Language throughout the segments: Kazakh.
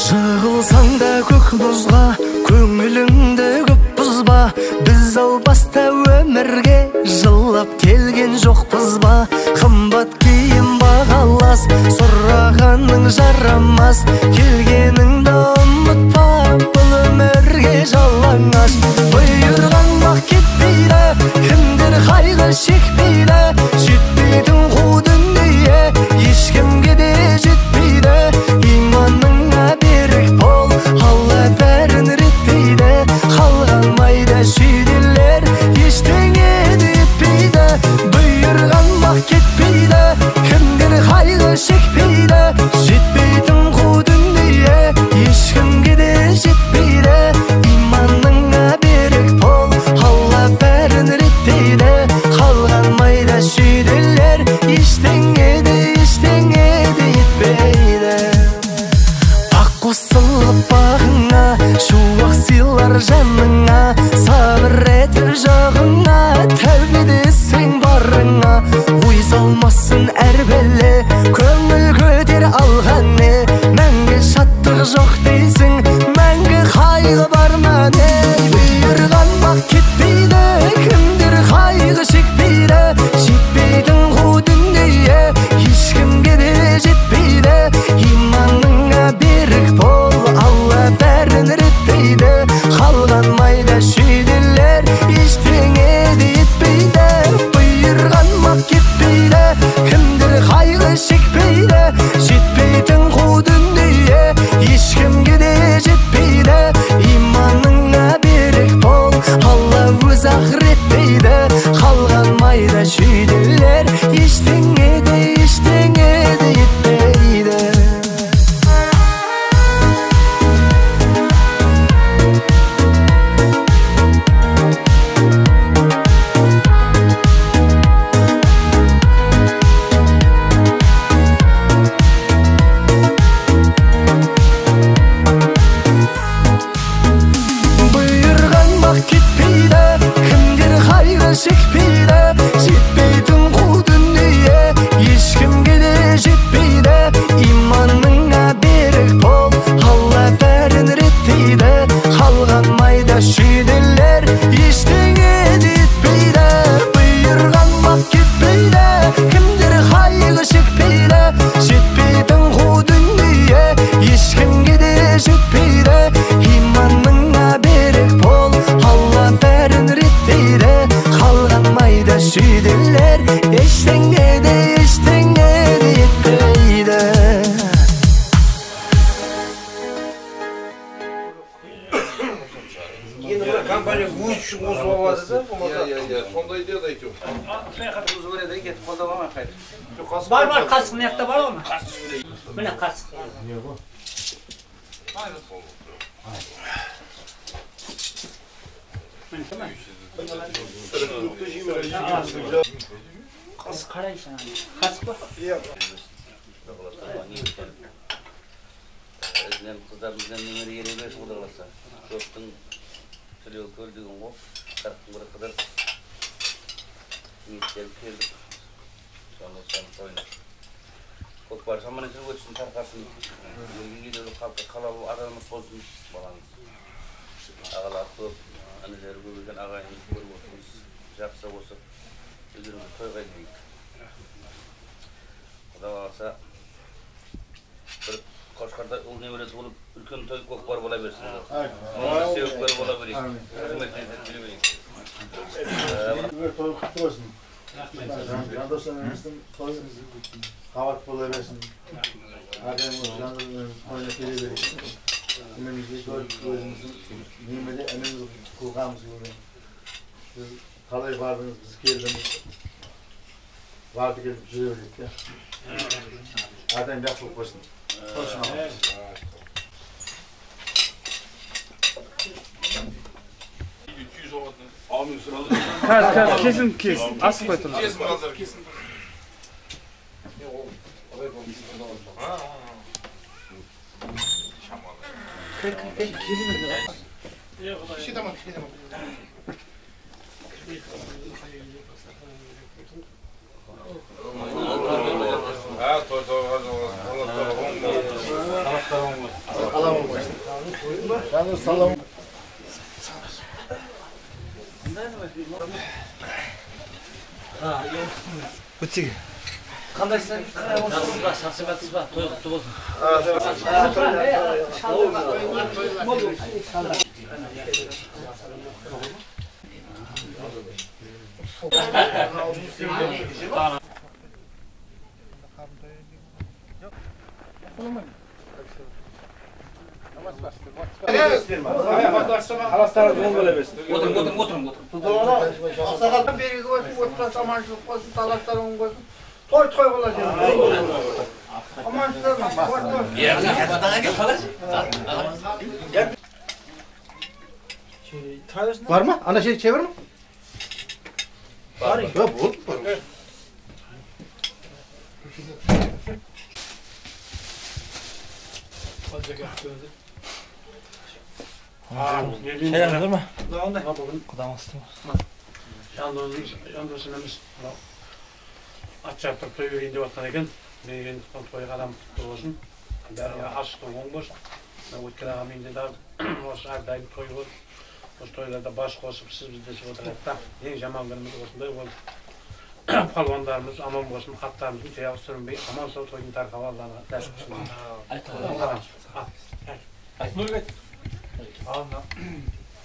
Жығылсаң да көк мұзға, көңіліңді көп бұзба. Біз албаста өмірге жылап келген жоқпыз ба? Қымбат киім бағалас, сұрағаның жарамас. Келгеніңді ұмытпа, бұл өмірге жалаңаш. Бұйырған бақ кетпейді, кімдер қайғы шекпейді. Жетпейтін қу дүние, ешкімге де жетпейді. Иманыңа берік бол, Алла бәрін реттейді. Қалған майда шүйделер ештеңе де етпейді. Бұйырған бақ кетпейді, кімдер қайғы шекпейді. Жетпейтін қу дүние, ешкімге де жетпейді. Иманыңа берік бол, Алла бәрін реттейді. Қалған майда шүйделер ештеңе де етпейді. Қосылып бағыңа, шуақ сыйлар жаныңа. Сабыр етіп жағыңа, тәубе десең барыңа. Ой салмасын әр бәле, көңіл көтер алғаны. Мәңгі шаттық жоқ дейсің, мәңгі қайғы бар ма не? Бұйырған бақ кетпейді, кімдер қайғы шекпейді. Жетпейтін қу дүние, ешкімге де жетпейді. Иманыңа берік бол, Алла бәрін реттейді. Қалған майда шүйделер ештеңе де етпейді. Бұйырған бақ кетпейді, кімдер қайғы шекпейді. Жетпейтін қу дүние, ешкімге де жетпейді. Иманыңа берік бол, Алла өз ақыреттейді. Қалған майда шүйделер ештеңе де етпейді. Шекпейді, жетпейтін қу дүние, ешкімге де жетпейді. Иманыңа берік бол, Алла бәрін реттейді. Қалған майда шүйделер ештеңе де етпейді. Бұйырған бақ кетпейді, кімдер қайғы шекпейді. Жетпейтін қу дүние, ешкімге де жетпейді. Иманыңа берік бол, Алла бәрін реттейді. Қалған майда шүйделер ештеңе де етпейді. Енді бір компания өз үшін қосып алады да, сондай идеяда әйтеуір. Қайқат өзі көреді, кетіп қолдап алмай қайт. Бар, қасық мына жақта бар ма? Міне қасық. Қасық қарайшы, қасық ба? Өзінен қыздарымыздан немері ерелер шығыдырғыласа. Көптің түлеу көл деген ғой, қарықтың бірі қыдыр. Ниеттеліп келдік. Соны қойыныр. Көкбар шаманы жүріп өтсін, тарқасын. Елге келеулі қалқы қалалы адамыз болсын балаңыз. Ағалар көп, әнелері көп екен ағайынымыз көріп отырмыз. Жақсы осы өздеріңіз тойға дейік. Құда қаласа бір Қошқарда ұл немере туылып, үлкен той көкбар бола берсін. Мұңды сеуіктері бола берейік. Қызмет етіп біле берейік. Той құтты болсын. Жандосанымыздың тойы қабат бола берсін. Ағайымыз жандосанымыздың тойына келе берейік.Імімізге көріп өзіміздің немере әмімізді қылғамыз көрген. Сіз қалай бардыңыз, біз келдіңіз. Барды келіп жүре берейік. Ағайым жақсылық болсын. Kesin. Asıl koytun. Өтсеге. Қандайсың? Насылға шаршаматсыз ба? Той құтты болсын. Ақсақалдан берегі болсын, отбасы аманшылық болсын, талаптарың болсын. Той болады. Аманшылық болсын. Var mı? Ana şey çevir mi? Var. Yok bu. Şeyler mi? Ne oldu? Kudamastım. Yandosunumuz açartıp toy vereyinde battan eken. Megen toyga adam tuttu olsun. Bәрі ашты оң болсын. Өткен ағам енді де осы әрдайым той болып, осы тойларда бас қосып, сіз біздесіп отырады да. Ең жаман күніміз осындай ол. Палуандарымыз аман болсын, хаттарымыздың таяғы сүрінбей, аман сол тойдың тарқап алланы нәсіп қылсын. Ана,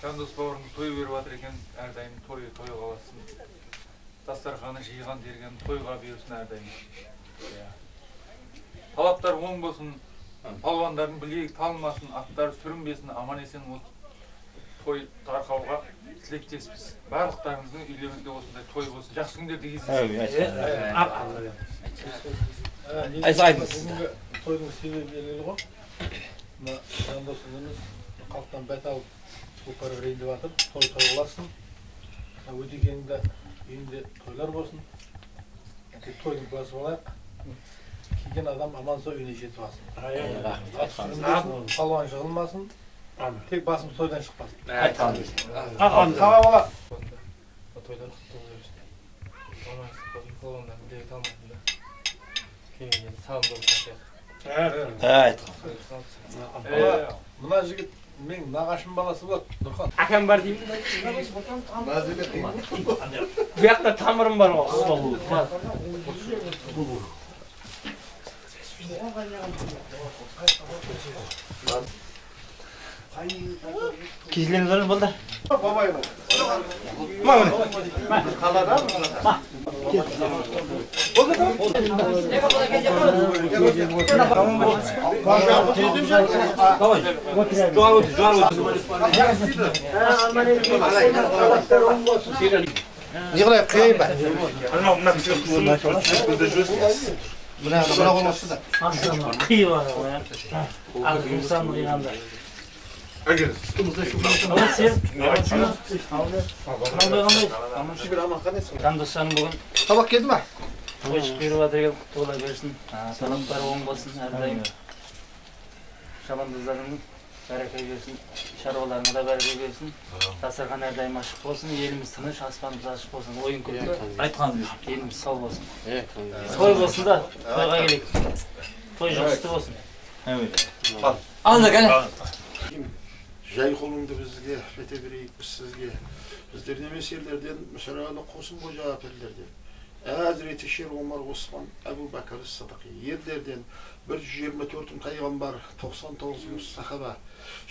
Жандос бауырымыз той беріп жатыр екен, әрдайым тойға қаласын. Дастарханы жиған дерген тойға берсін әрдайым. Талаптар оң болсын, палуандардың білегі талмасын, аттары сүрінбесін, аман есен той тарқауға тілектеспіз. Барлықтарыңыздың үйлеріңізде осындай той болсын, жақсы күндерді кездесін. Айтыңыз. Тойдың себебі белгілі ғой. Жандосымыз халықтан бәт алып көкпар берейін деп жатыр. Той боласын. Өтекеңді үйінде тойлар болсын. Тойдың куәсі болайық. Келген адам аман-сау үйіне жетіп алсын. Палуан жығылмасын. Тек басымыз тойдан шықпасын. Қаға бала. Тойлар құтты бола берсін. Амансыз болсын, палуандардың білегі талмасын да. Келгенде сау болып қайтайық. Мына жігіт мен нағашым баласы болады, Нұрхан. Әкем бар деймін. Bu yakta tamırım var o. Kizleriniz var mı burada? Babay var. Kalada mı? Yıkılayıp kıyayım ben. Buna olması da. Kıyı var o ya. Al insan mı yanında? Жандосжан бүгін Tabak yedi mi? той шығып беріп жатыр екен, құтты бола берсін. Талаптары оң болсын, әрдайым. Шабандоздарының бәрекелі берсін, шаруаларына да бәрекелі берсін. Дастархан әрдайым ашық болсын, еліміз тыныш, аспанымыз ашық болсын. Ойын күлкі айтқанымыз, еліміз сау болсын. Той болсын да, тойға келейік. Той жұғысты болсын. Anda gel. Жай қолыңды бізге жете берейік біз сізге. Біздер немес елдерден мүшәрәлі қосым қожа әперлерден. Әзіреті Шер Омар Осман Әбу Бәкір Садықи. Ерлерден 124 пайғамбар, 99 сахаба,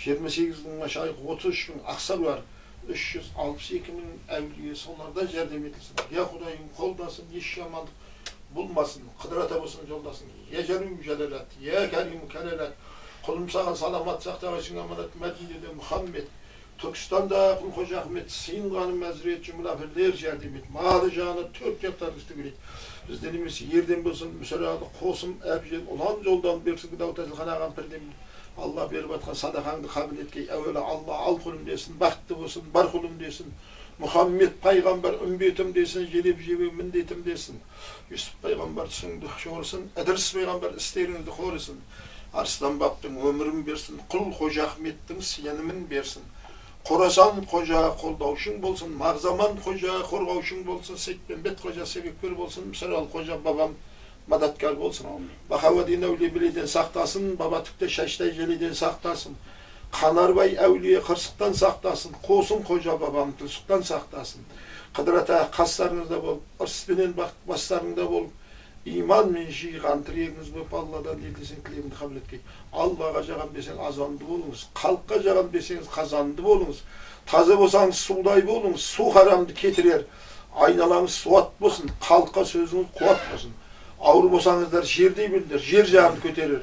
28 машайық, 33 ақсар бар, 362 әулие соларда жәрдем етілсін. Я Құдайым қолдасын, еш жамандық болмасын, қыдырата болсын жолдасын. Я Жәлім жәләләт, я Кәрім кәләләт. Құлым саған саламат сақтағашың аманат Мәдинеде Мұхаммед. Түркістанда Құл Қожа Ахмет сыйынғаным әзірет жұмыла бірлер жәрдем ет. Малы жаны 4 жақтар үсті келеді. Бізден емес ерден болсын, мүсәрәді қосым әбжен ұлан жолдан берсін дау тәсілхан ағам бірден. Алла беріп атқан садақаңды қабыл еткей. Әуелі Алла ал құлым десін, бақытты болсын, бар құлым десін. Мұхаммед пайғамбар үмбетім десін, желеп жебе міндетім десін. Юсуп пайғамбар түсіңді жоғырсын, Әдіріс пайғамбар істеріңізді қорысын. Арыстан баптың өмірін берсін, Құл Қожа Ахметтің сенімін берсін. Қорасан Қожа қолдаушың болсын, Мағзаман Қожа қорғаушың болсын, Сейтпенбет Қожа себепкер болсын, Мүсәрәл Қожа бабам madatkar olsun. Bahavuddin Evliya saktasın, Babatük'te Şaştay Jeli'den saktasın. Kanarbay Evliya Kırsık'tan saktasın. Kosun Koca babam Tılsık'tan saktasın. Kıdırata kaslarınızda bol, ırsbinin baslarında bol. İman men jiygan tirегiniz bolup Allah'dan dildisin tilegimni kabul etkey. Allah'a jagan besen azandı bolunuz, halkka jagan beseniz kazandı bolunuz. Taza bolsanız suuday bolunuz, su haramdı ketirer. Aynalarınız suat bolsun, halkka sözünüz kuat bolsun. Ağır bolsanızlar jerde bildir, jer jagını köterir.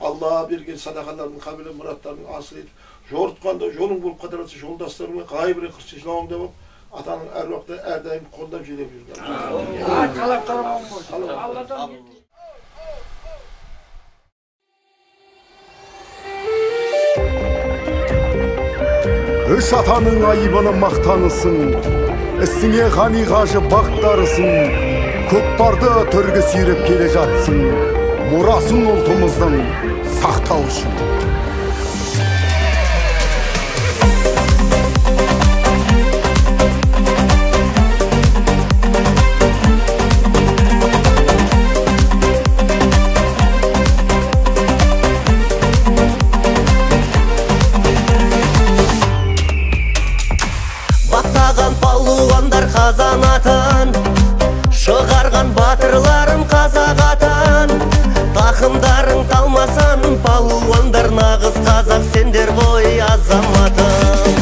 Allah'a bergen sadakalarını kabul et, muratlarını asıl et. Jorutqanda jolun bolup kadaratsa joldaşlarımla gaybire kırçıçlağında bolup atanın her vakti her daim koldan jölep yürgen. Allah'tan Öş atanın ayıbını maqtanısın, üstüne gani gajı baktarısın, kökbarda törge sürüp kele jatsın, murasın ultumuzdan saktau üçün. Kazanatan, шығарған батырларым қазақ atan. Тақымдарың талмасын, палуандар нағыз қазақ, сендер ғой азаматым.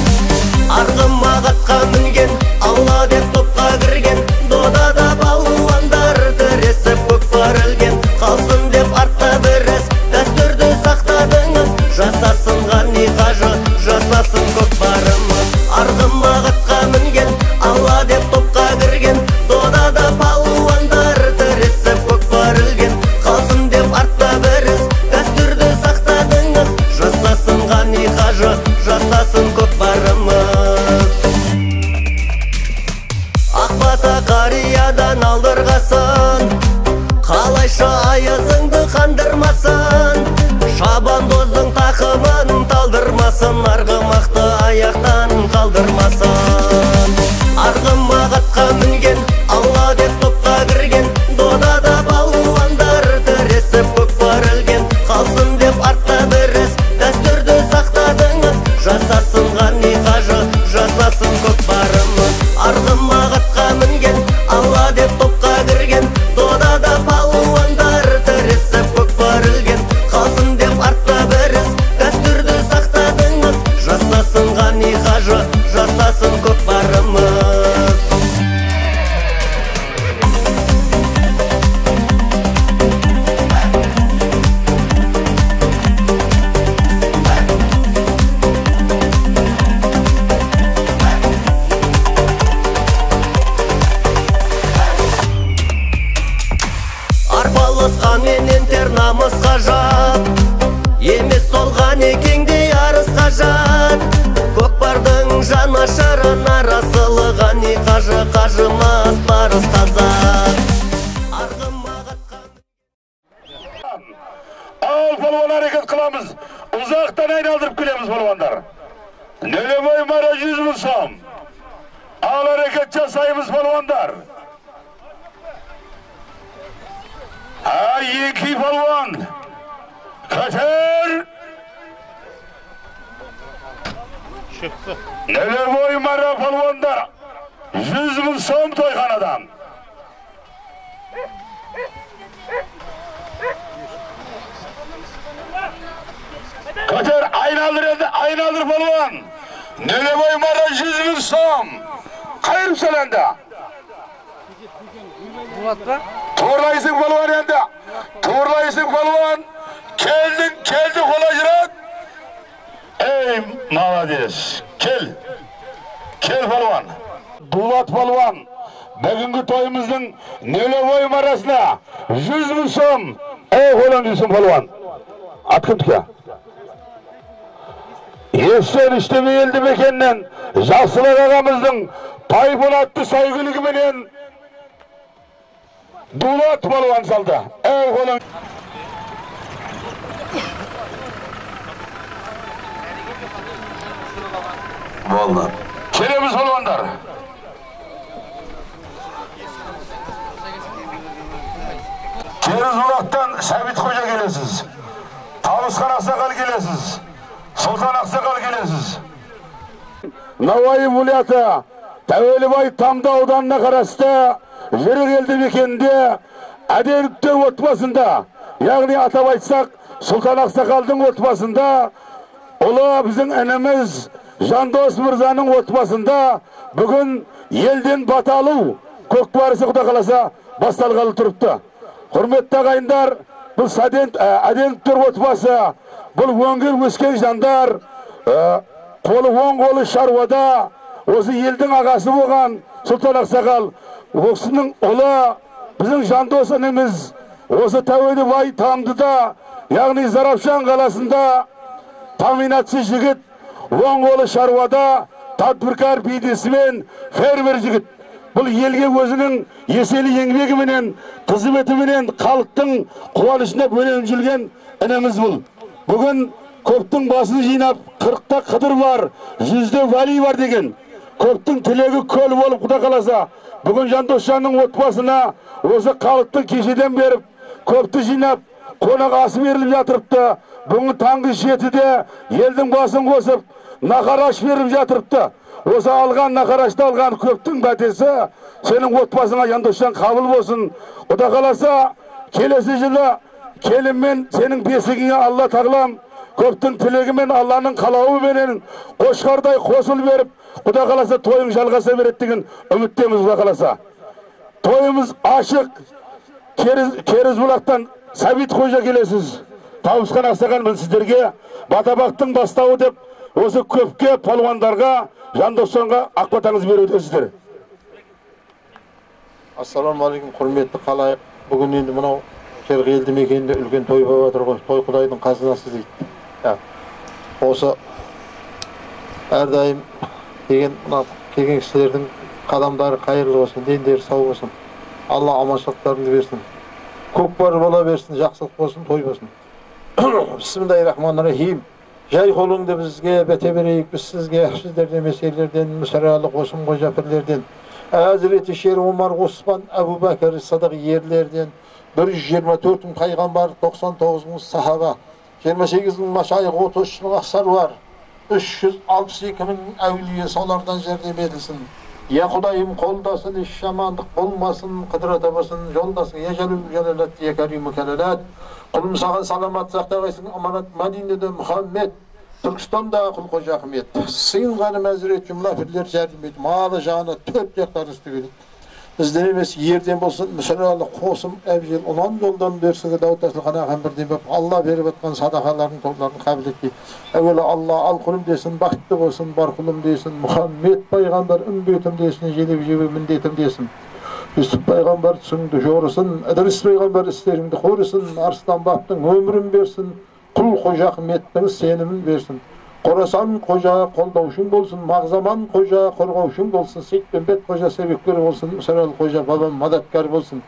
Арғыма қатқа мінген, алла деп топқа кірген, додада палуандар тіресіп көкпар ілген. Қалсын деп артта біріз, дәстүрді сақтадыңыз, жасасын ғани қажы, жасасын көкпарымыз. Арғыма қатқа мінген, алла деп топқа кірген, додада палуандар тіресіп көкпар ілген. Қалсын деп артта біріз, дәстүрді сақтадыңыз, жасасын ғани қажы, жасасын көкпарымыз. Ақбата қариядан алдырғасын, қалайша айызыңды қандырмасын, шабандоздың тақымын талдырмасын, арғымақты аяқтан қалдырмасын. Арғыма қатқа мінген, алла деп топқа кірген, додада палуандар тіресіп көкпар ілген. Қалсын деп артта біріз, дәстүрді сақтадыңыз, жасасын ғани қажы, жасасын көкпарымыз. Арғыма қатқа мінген, алла деп топқа кірген, додада палуандар тіресіп көкпар ілген. Қалсын деп артта біріз, дәстүрді сақтадыңыз, жасасын ғани қажы, жасасын көкпарымыз. Арпалысқанменен тер намысқа жат, емес солған екеңдей арысқа жат. Көкпардың жанашырын арасылы ғани қажы, қажымас барыс қазақ. Ал палуан әрекет қыламыз, ұзақтан айналдырып келеміз палуандар. Нөле бой мара 100 мың сом. Ал әрекет жасаймыз палуандар. Екі палуан, көтер! Нөле бой мара палуандар, 100 мың сом тойханадан. Көтер, айналдыр палуан. Нөле бой мара 100 мың сом. Қайырып сәләнді. Турлайсың палуан енді. Турлайсың палуан. Келді қола жырат. Ey молодец. Кел палуан. Дулат палуан. Бүгінгі тойымыздың нөле марасына 100 мың сом. Ey қолан дейсің палуан. Ат кімдікі? Естен іштеме елді мекеннен Жақсылық ағамыздың Тайболатты сайгүлігіменен Дулат палуан салды. Ey қолан. Болды. Келеміз палуандар. Keruzbulak'tan Sabit Hoca gelesiz. Tavuskan Aksakal gelesiz. Sultan Aksakal gelesiz. Navai vilayeti Tevelibay Tamda Audanına karası Jırık eldi mekende Adenük'te otmasında, yani atab aytsak Sultan Aksakal'dın otmasında, ola bizim enemiz Jandos Mirza'nın otmasında bugün elden batalı Kökbarısı Kuda kalasa bastalgalı turuptu. Hürmetli ağayınlar, bu Adenük'tür otması, bu öngür ösken janдар, kolu on kolu şarvada, osu elden ağası boğan Sultan Aksakal, oksının ola bizim Jandos enemiz, osu Tevelibay Tamdı'da, yani Zarafşan kalasında taminatçı jigit, on kolu şarvada, tadbirkar bidisimen, fermer jigit. Bu elge özünün eseli еңбегі менен, қызметі менен халықтың қуанышына бөленіп жүрген enemiz бұл. Бүгін көптің басын жинап, 40'та Қыдыр бар, 100'де Вали бар деген. Көптің тілегі көл болып Құда қаласа, бүгін Жандосжанның отбасына осы халықтың кешеден беріп, көпті жинап, қонақ асы беріліп жатырыпты. Бүгін таңғы 7'де елдің басын қосып, нақараш беріп жатырыпты. Осы алған нақарашты алған көптің бәтесі senin отбасыңа Жандосжан қабыл болсын. Құда қаласа келесі жылы келіммен senin бесігіңе Алла тағалам көптің тілегімен Алланың қалауы менен қошқардай қосыл беріп, Құда қаласа тойың жалғаса береді деген үміттеміз. Құда қаласа тойымыз ашық. Керузбулақтан Сабит Қожа келесіз. Тауысқан Ақсақал сіздерге батабақтың бастауы деп осы көпке палуандарға Жандосжанға ақбатаңыз берудесіздер. Ассалаумағалейкум, құрметті қалайық. Бүгін енді мынау Шерғи елді мекенінде үлкен той болып жатыр ғой. Той Құдайдың қазынасы дейді. Осы әрдайым деген мына келген кісілердің қадамдары қайырлы болсын, дендері сау болсын. Алла аманшылықтарыңды берсін. Көкбар бола берсін, жақсылық болсын, той болсын. Бисмиллахиррахманиррахим. Жай қолыңды бізге бете берейік, біз сізге сіздерден меселерден, мүсәрәлі қосым қожапірлерден, Әзіреті Шер Омар Осман Әбу Бәкір Садық ерлерден, 124 пайғамбар, 99 сахаба, 28 машайық, 33 ақсар бар, 362 әулие солардан жәрдем етілсін. Я Құдайым қолдасын, еш жамандық болмасын, қыдыра табасын, жолдасын, я жәлім жәләләт, я кәрімі кәләләт. Құлым саған саламат сақтағайсың, аманат Мәдинеде Мұхаммед, Түркістанда Құл Қожа Ахмет. Сыйынғаны мәзірет жұмла бірлер жәрдем ет, малы жағына 4 жақтар үсті келеді. Бізден емес ерден болсын, мүсірәлі қосым әбжел, онан жолдан берсігі дауытасын қана қамбірден беп, Алла беріп атқан садақаларын, торларын қабыл етті. Әуелі Алла ал құлым десін, бақытты болсын, бар құлым десін, Мұхаммед пайғамбар үмбетім десін, желіп міндетім десін. Үстіп пайғамбар түсіңді жорысын, Әдіріс пайғамбар істеріңді қорысын, Арыстан баптың өмірін берсін, Құл Қожа Ахметтің сенімін берсін. Қорасан Қожа қолдаушың болсын, Мағзаман Қожа қорғаушың болсын, Сейтпенбет Қожа себепкер болсын, Мүсәрәл Қожа бабам мадаткар болсын.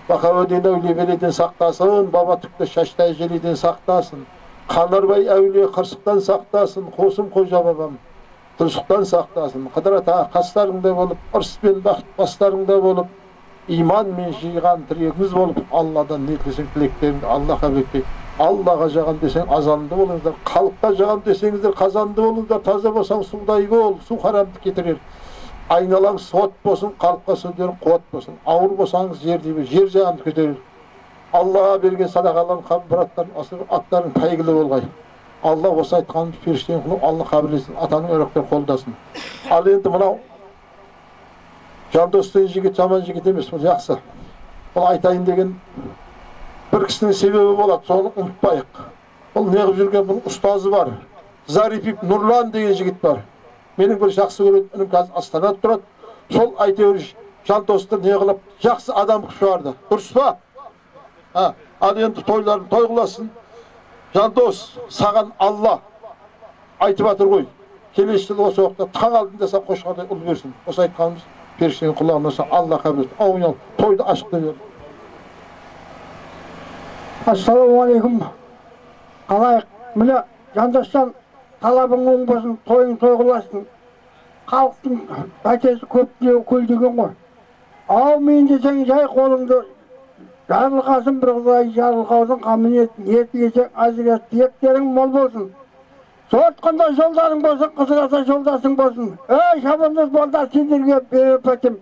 Бақауэден әулие беледен сақтасын, Баба түкті шаштай желеден сақтасын. Қанарбай әулие қырсықтан сақтасын, Қосым Қожа бабам тұлсықтан сақтасын. Қыдырата қастарыңда болып, ырыс пен бақыт бастарыңда болып, иман мен жиған тірегіңіз болып, Алладан не тілесең тілектеріңді Аллаға бекпей. Аллаға жаған десең азанды болыңыздар, халыққа жаған десеңіздер қазанды болыңыздар, таза болсаң судай бол, су харамды кетірер. Айналаң сот болсын, халыққа сөздерің қуат болсын. Ауыр болсаңыз жер жағанды көтерер. Аллаға берген садақаларын қабыраттарын, аттарын қайғылы болғай. Алла осы айтқанын періштен қылу, Алла қабыл етсін, атаның өректер қолдасын. Ал енді мынау Жандостың жігіт жаман жігіт емес, бұл жақсы. Бұл айтайын деген бір кісінің себебі болады, соны ұмытпайық. Бұл неғып жүрген бұның ұстазы бар. Зарипов Нұрлан деген жігіт бар. Менің бір жақсы көретін інім қазір Астанада тұрады. Сол айтеуір Жандосты неғылып жақсы адам қып шығарды. Дұрыс па? Ал енді тойларын той қыласын. Жандос, саған Алла айтып жатыр ғой. Келесі жылы осы уақытта таң алдында сап қошқардай ұл берсін. Осы айтқанымыз періштенің құлағына Алла қабыл етсін. Ауын тойды ашық деп берді. Ассалаумағалейкум. Қалайық, міне Жандосжан талабың оң болсын, тойың той қыласын. Халықтың бәтесі көп көл деген ғой. Аумин десең жай қолыңды Жарылқасын бір құдай жарылқаудың қамын етілесек әзірет тілектерің мол болсын. Соғытқанда жолдарың болсын, қызығаса жолдасың болсын. Шабандоз балдар сендерге беріп өтем.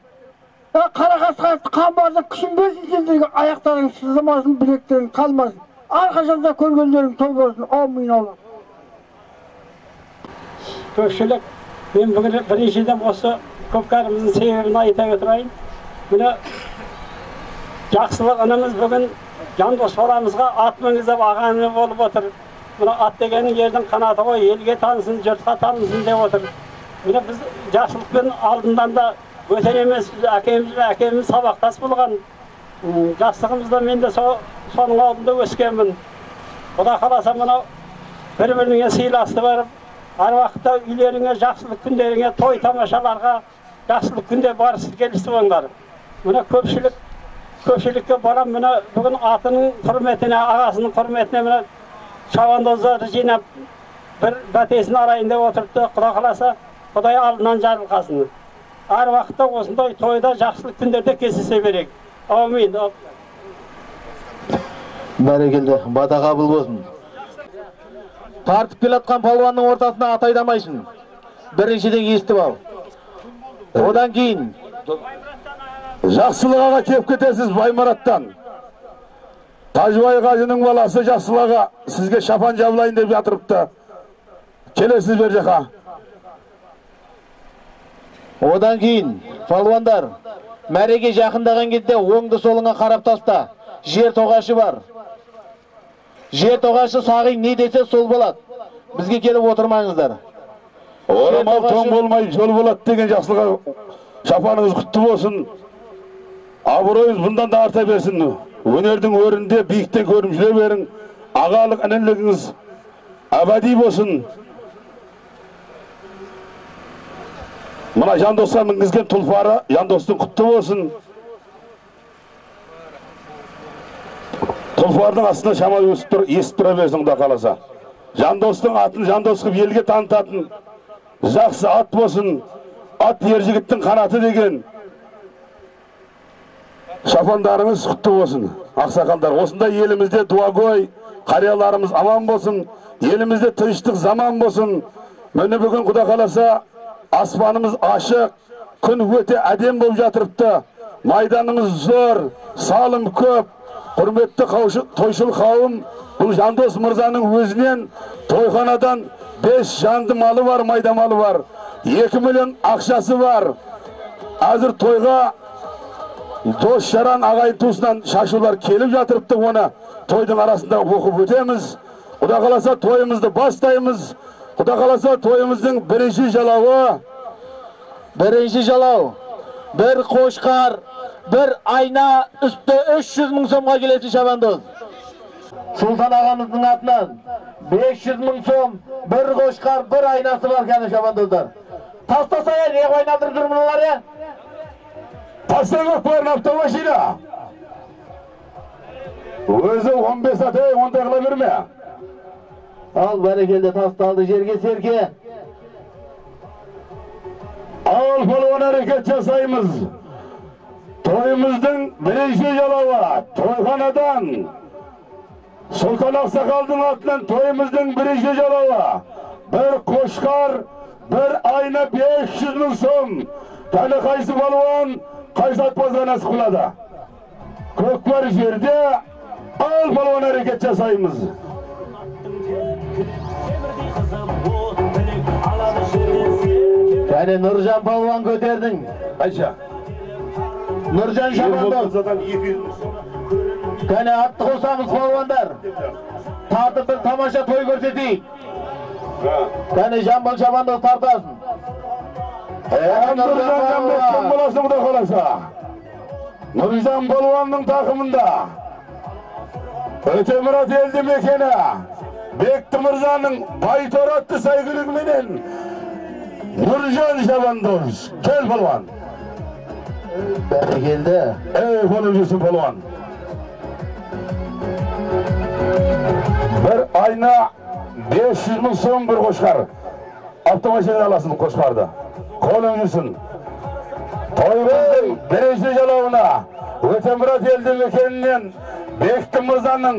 Қарақасқа қан барды күшінбесін сендерге, аяқтарың сызылмасын, білектерің қалмасын. Арқашанда көргендерің той болсын. Аумин Allah. Көпшілік, мен бүгін біріншіден осы көпкәріміздің себебін айта отырайын. Бұны жақсылық ініміз бүгін жандос баламызға ат мінгізіп ағаны болып отыр. Бұны ат дегенің ердің қанаты ғой, елге танысын, жұртқа танысын деп отыр. Бұны біз жақсылықпен алдынан да өтен емес, әкеміз сабақтас болған. Жастығымызда мен де соның алдында өскенмін. Құда қаласа мұны бір-біріне сыйласты барып, әр уақытта үйлеріңе, жақсылық күндеріңе, той тамашаларға, жақсылық күнде барысып келісті болыңдар. Мұны көпшілікке балам мұны бүгін атының құрметіне, ағасының құрметіне мұны шабандоздарды жинап бір бәтесін арайын деп отырыпты. Құда қаласа, Құдай алдынан жарылқасын. Әр уақытта осындай тойда жақсылық күндерде кездесе берейік. Аумин. Бәрекелді, бата қабыл болсын. Тартып келатқан палуанның ортасына ат айдамайсың. Біріншіден естіп ал. Одан кейін Жақсылығаға кеп кетесіз Баймараттан. Тажбай қажының баласы Жақсылыға сізге шапан жабылайын деп жатырыпты. Келесіз бер жақа. Одан кейін, палуандар, мәреге жақындаған кезде оңды солыңа қарап таста. Жер тоғашы бар. Жер тоғашы сағың не десе сол болады. Бізге келіп отырмаңыздар. Орамал тоң болмай жол болады деген Жақсылыға шапаныңыз құтты болсын. Абыройыңыз бұндан да арта берсін. Өнердің өрінде биіктен көріп жүре берің. Ағалық інілігіңіз әбәди болсын. Мына жандосқа мінгізген тұлпары жандостың құтты болсын. Тұлпардың астына шамай есіп тұра берсін да қаласа. Жандостың атын жандос қып елге танытатын жақсы ат болсын. Ат ер жігіттің қанаты деген. Шапандарыңыз құтты болсын. Ақсақалдар, осында елімізде дуагой, қарияларымыз аман болсын. Елімізде тыныштық заман болсын. Мені бүгін Құда қаласа аспанымыз ашық, күн өте әдем болып жатырыпты. Майданымыз зор, салым көп. Құрметті тойшыл қауым, бұл жандос мырзаның өзінен тойханадан 5 жанды малы бар, майда малы бар. 2 миллион ақшасы бар. Әзір тойға дос жаран ағайын туысынан шашулар келіп жатырыпты, оны тойдың арасында оқып өтеміз. Құда қаласа тойымызды бастаймыз. Құда қаласа тойымыздың бірінші жалау. Бір қошқар, бір айна үсті 300 мың сомға келетін шабандоз. Сұлтан ағамыздың атынан 500 мың сом, бір қошқар, бір айнасы бар кәні шабандоздар. Тастасая, не ойнадырып жүрмін олар, е? Тастаңыз қойын автомашина. Өзі 15 атай, ондай қыла берме. Ал бәрекелді тасталды жерге серке. Ал балуан әрекет жасаймыз. Тойымыздың бірінші жалауы тойханадан. Сұлтан Ақсақалдың атынан тойымыздың бірінші жалауы. Бір қошқар, бір айна 500 мың сом. Тәлі қайсы балуан, қайсы атпазға насып қылады. Көкпар жерде ал балуан әрекет жасаймыз. Кәне Нұржан балуан көтердің. Қайша? Нұржан шабандоз. Кәне атты қосамыз балуандар. Тартып бір тамаша той көрсетейік. Кәне жамбыл шабандоз тартасын. Нұржан балуанның тақымында Өтемұрат елді мекені Бекті Мырзаның байторатты сайгүлігіменен Нұржан шабандоз. Кел балуан. Бәрі келді. Қолым жүрсін балуан. Бір айна 500 мың сом бір қошқар. Автомашина аласың қошқарды. Қолым жүрсін. Тойымыздың бірінші жалауына Өтемұрат елді мекенінен Бекті Мырзаның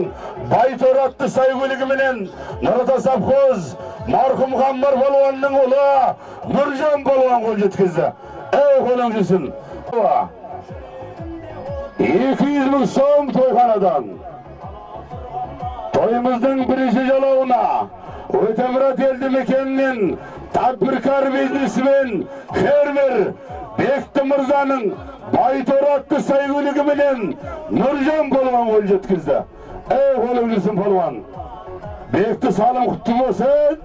Байторы атты сәйгүлігіменен Нұрата совхоз марқұм Қамбар Балуанның ұлы Нұржан Балуан қол жеткізді. Қолың жүрсін. 200.000 сом тойханадан. Тойымыздың бірінші жалауына Өтемұрат елді мекенінен тәдбіркар бизнесмен фермер Бекті Мырзаның Байторы атты сәйгүлігіменен Нұржан Балуан қол жеткізді. Қолың жүрсін Балуан. Бекті салым құтты болсын.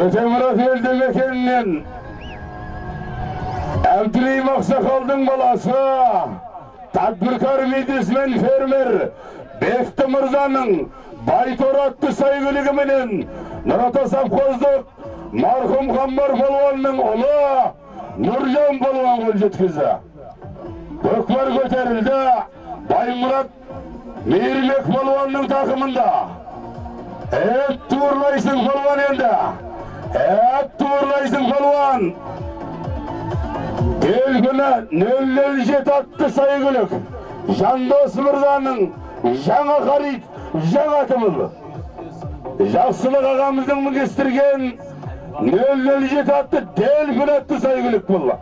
Өтемұрат елді мекенінен Әбдірейім Ақсақалдың баласы тәдбіркар бизнесмен фермер Бекті Мырзаның Байторы атты сәйгүлігіменен Нұрата совхоздық марқұм Қамбар Балуанның ұлы Нұржан Балуан қол жеткізді. Көкпар көтерілді. Баймұрат Мейірбек Балуанның тақымында. Туырлайсың Балуан енді. Туырлайсың Балуан. Белгіні 007 атты сәйгүлік Жандос Мырзаның жаңа қарит, жаңа тымыл. Жақсылық ағамыздың мүгестірген 007 атты Дельфин атты сәйгүлік болды.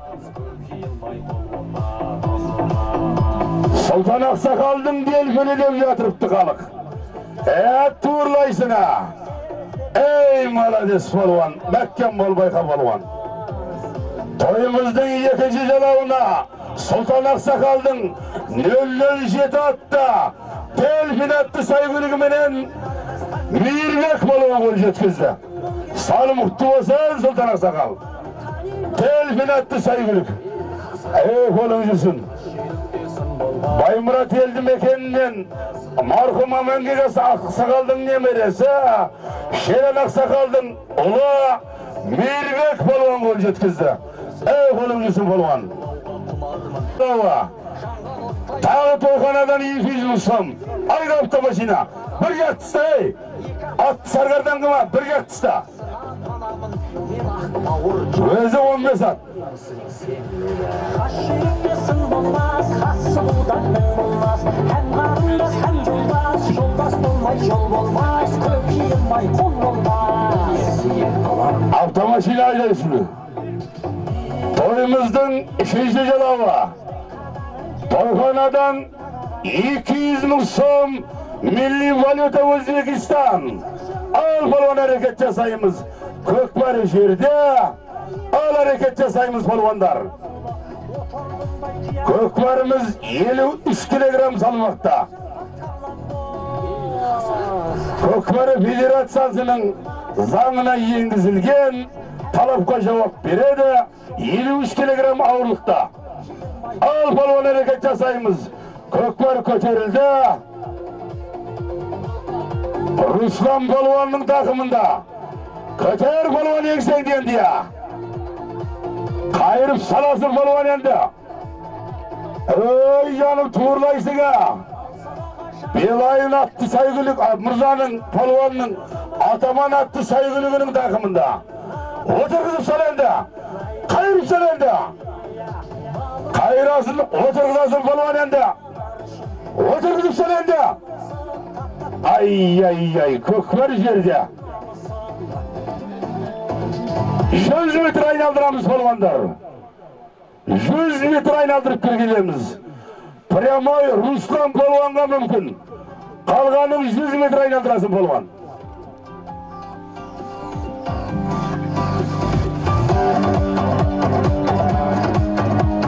Сұлтан Ақсақалдың Дельфині деп жатырыпты халық. Туырлайсына. Молодец Балуан, мәккен болбайқа Балуан. Тойымыздың екінші жалауына Сұлтан Ақсақалдың 007 атты Дельфин атты сәйгүлігіменен Мейірбек Балуан қол жеткізді. Салым құтты болсын Сұлтан Ақсақал. Дельфин атты сәйгүлік. Қолың жүрсін. Баймұрат елді мекенінен марқұм Амангелді Ақсақалдың немересі Шерен Ақсақалдың ұлы Мейірбек Балуан қол жеткізді. Қолың жүрсін Балуан. Тағы тойханадан 200.000 сом. Айға автомашина. Bir жақтыста, Атты Сарғардан қыма, bir жақтыста. Өзі 15 ат. Автомашина айдайсың. Тойымыздың 3-ші жалауы. Тойханадан 200.000 сом milli valyuta Өзбекистан. Al Балуан әрекет жасаймыз. Көкпар жерде ал әрекет жасаймыз балуандар. Көкпарымыз 53 килограмм салмақта. Көкпар федерациясының заңына енгізілген талапқа жауап береді. 53 килограмм ауырлықта. Ал балуан әрекет жасаймыз. Көкпар көтерілді. Руслан Балуанның тақымында. Көтер Балуан еңсеңден де. Қайырып саласың Балуан енді. Өй жаным туырлайсыңа. Белайын атты сәйгүлік Мырзаның Балуанның Атаман атты сәйгүлігінің тақымында. Отырғызып сал енді. Қайырып сал енді. Қайырасын отырғызасын Балуан енді. Отырғызып сал енді. Ай, көкпар жерде. 100 метр айналдырамыз балуандар. 100 метр айналдырып кіргелеміз. Прямой Руслан балуанға мүмкін. Қалғаның 100 метр айналдырасын балуан.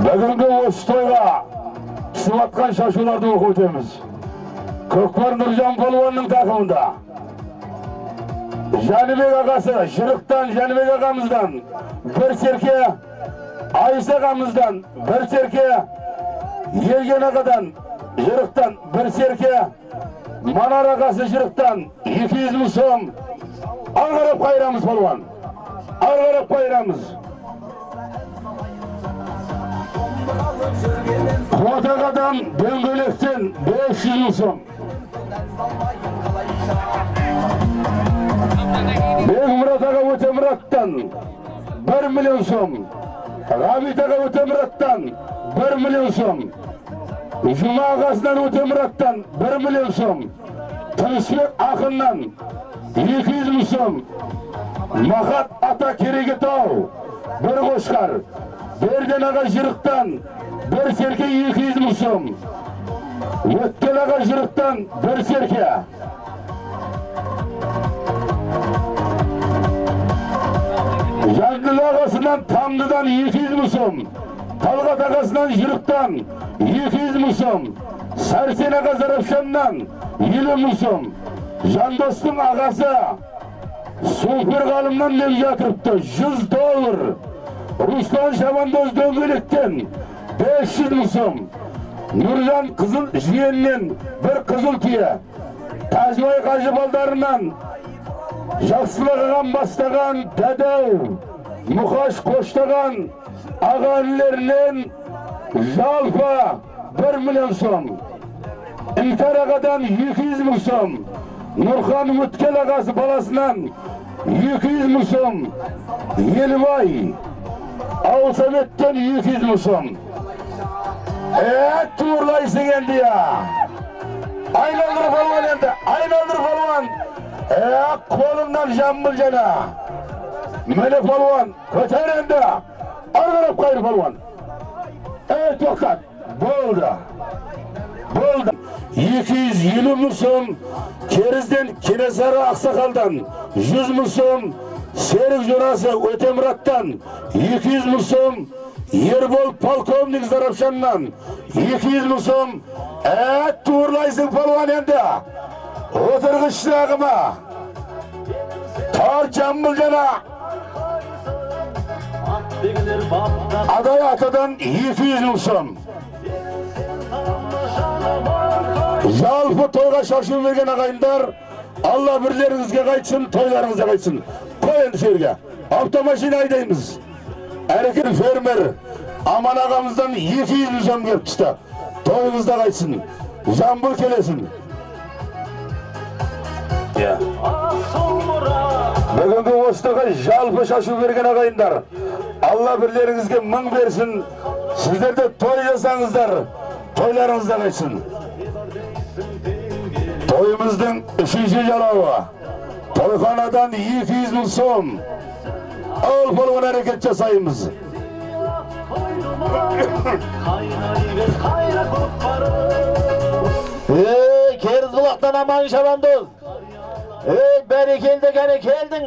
Бүгінгі осы тойға түсіп атқан шашуларды оқып өтеміз. Көкпар Нұржан Балуанның тақымында. Жәнібек ағасы, Жырықтан Жәнібек ағамыздан бір серке, Айса ағамыздан бір серке, Ерген ағадан Жырықтан бір серке, Манар ағасы Жырықтан 200.000 сом. Ағарап қайрамыз балуан. Ағарап қайрамыз. Kuatağadan Döngölek'ten 500 000 so'm. Bekmurat ağa Ötemurat'tan 1 milyon so'm. G'abit ağa Ötemurat'tan 1 milyon so'm. Juma ağasından Ötemurat'tan 1 milyon so'm. Tınışbek Akın'dan 200 000 so'm. Mahat Ata Keregetow 1 qo'shqar. Berden ağa Jırık'tan 1 serke 200 000 so'm. Ötkel ağa Jırık'tan 1 serke. Yangıl ağasından Tamdı'dan 200 000 so'm. Talgat ağasından Jırık'tan 200 000 so'm. Sarsen ağa Zarafşan'dan 20 000 so'm. Jandostun ağası Sulfur Galım'dan ne yatırıptı? $100. Ruslan Şabandoz Döngölek'ten 500 000 so'm. Nurjan Kızıl Jiyen'den 1 kızıl tüye. Tajbay Qajı baldarından Жақсылығын бастаған Дәдәу, Мұқаш қоштаған ағалерінен жалпы 1 milyon so'm. İlker ağadan 200 000 so'm. Nurhan Mütkel ağası balasından 200 000 so'm. Yelibay Avsamet'ten 200 000 so'm. Tuğurlayısın endi ya. Aynaldır balvan endi. Aynaldır balvan. Kolundan jambıl jana. Mele balvan. Köter endi. Argarap kayır balvan. Tokat. Boldu. Boldu. 220 000 so'm. Kerizden Kenesarı Aksakal'dan 100 000 so'm. Serik Jonası Ötemurat'tan 200 000 so'm. Yerbol Polkovnik Zarafşan'dan 200 000 so'm. Tuğurlaysın balvan endi. Oturgıçlığıma tar jambıl jana. Aday Atadan 200 000 so'm. Жалпы тойға шашу берген ағайындар, Алла бірлеріңізге қайтсын, тойларыңызға қайтсын. Қой енді жерге. Автомашина айдаймыз. Әрекет фермер Аман ағамыздан 200 000 so'm кеп түсті. Тойыңызда қайтсын. Жамбыл келесін. Бүгінгі осыға жалпы шашу берген ағайындар, Алла бірлеріңізге 1000 берсін. Сіздер де той жасаңыздар, тойларыңызда қайтсын. Toyumuzdan 3. жалауы. Toyxanadan 200 000 so'm. Al polvon hareket жасаймыз. Kerizbulaqdan Aman Şabandoz. Berekelde gene geldin.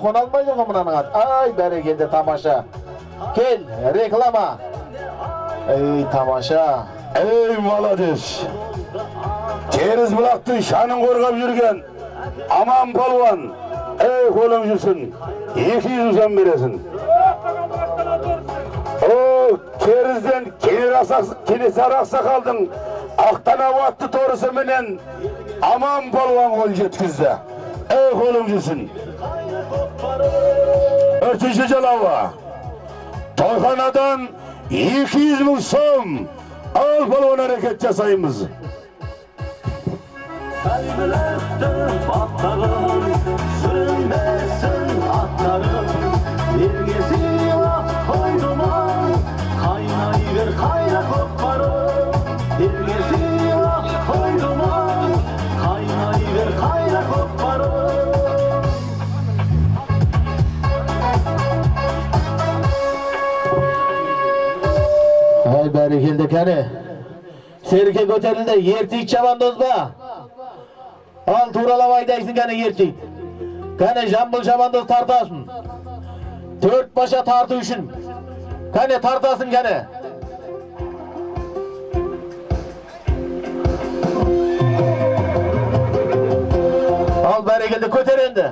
Konalmaydın mı bunun adı? Ay berekelde tamaşa. Gel reklama. Tamaşa. Молодец. Kerizbulaq'tın şanın korgap жүрген Aman polvon. Kolun жүрсін. 200 so'm beresin. Kerizden Kenesarı Aksakal'dın Ақтanavatты torusu menen Aman polvon kol jetkizdi. Kolun жүрсін. 4. жалауы. Toyxanadan 200 000 so'm. Al polvon hareket жасаймыз. Sürünmesin atlarım, Ergesi at koynuma, Kaynayıver kayna kopparım, Ergesi at koynuma, Kaynayıver kayna kopparım. Ay berekelde kene. Serke göterildi, yertik Şabandozba. Al tuğralamaydaysın kene yertik. Kene jambıl Şabandoz tartasın. 4 başa tartı üçün. Kene tartasın kene. Al berekelde köter endi.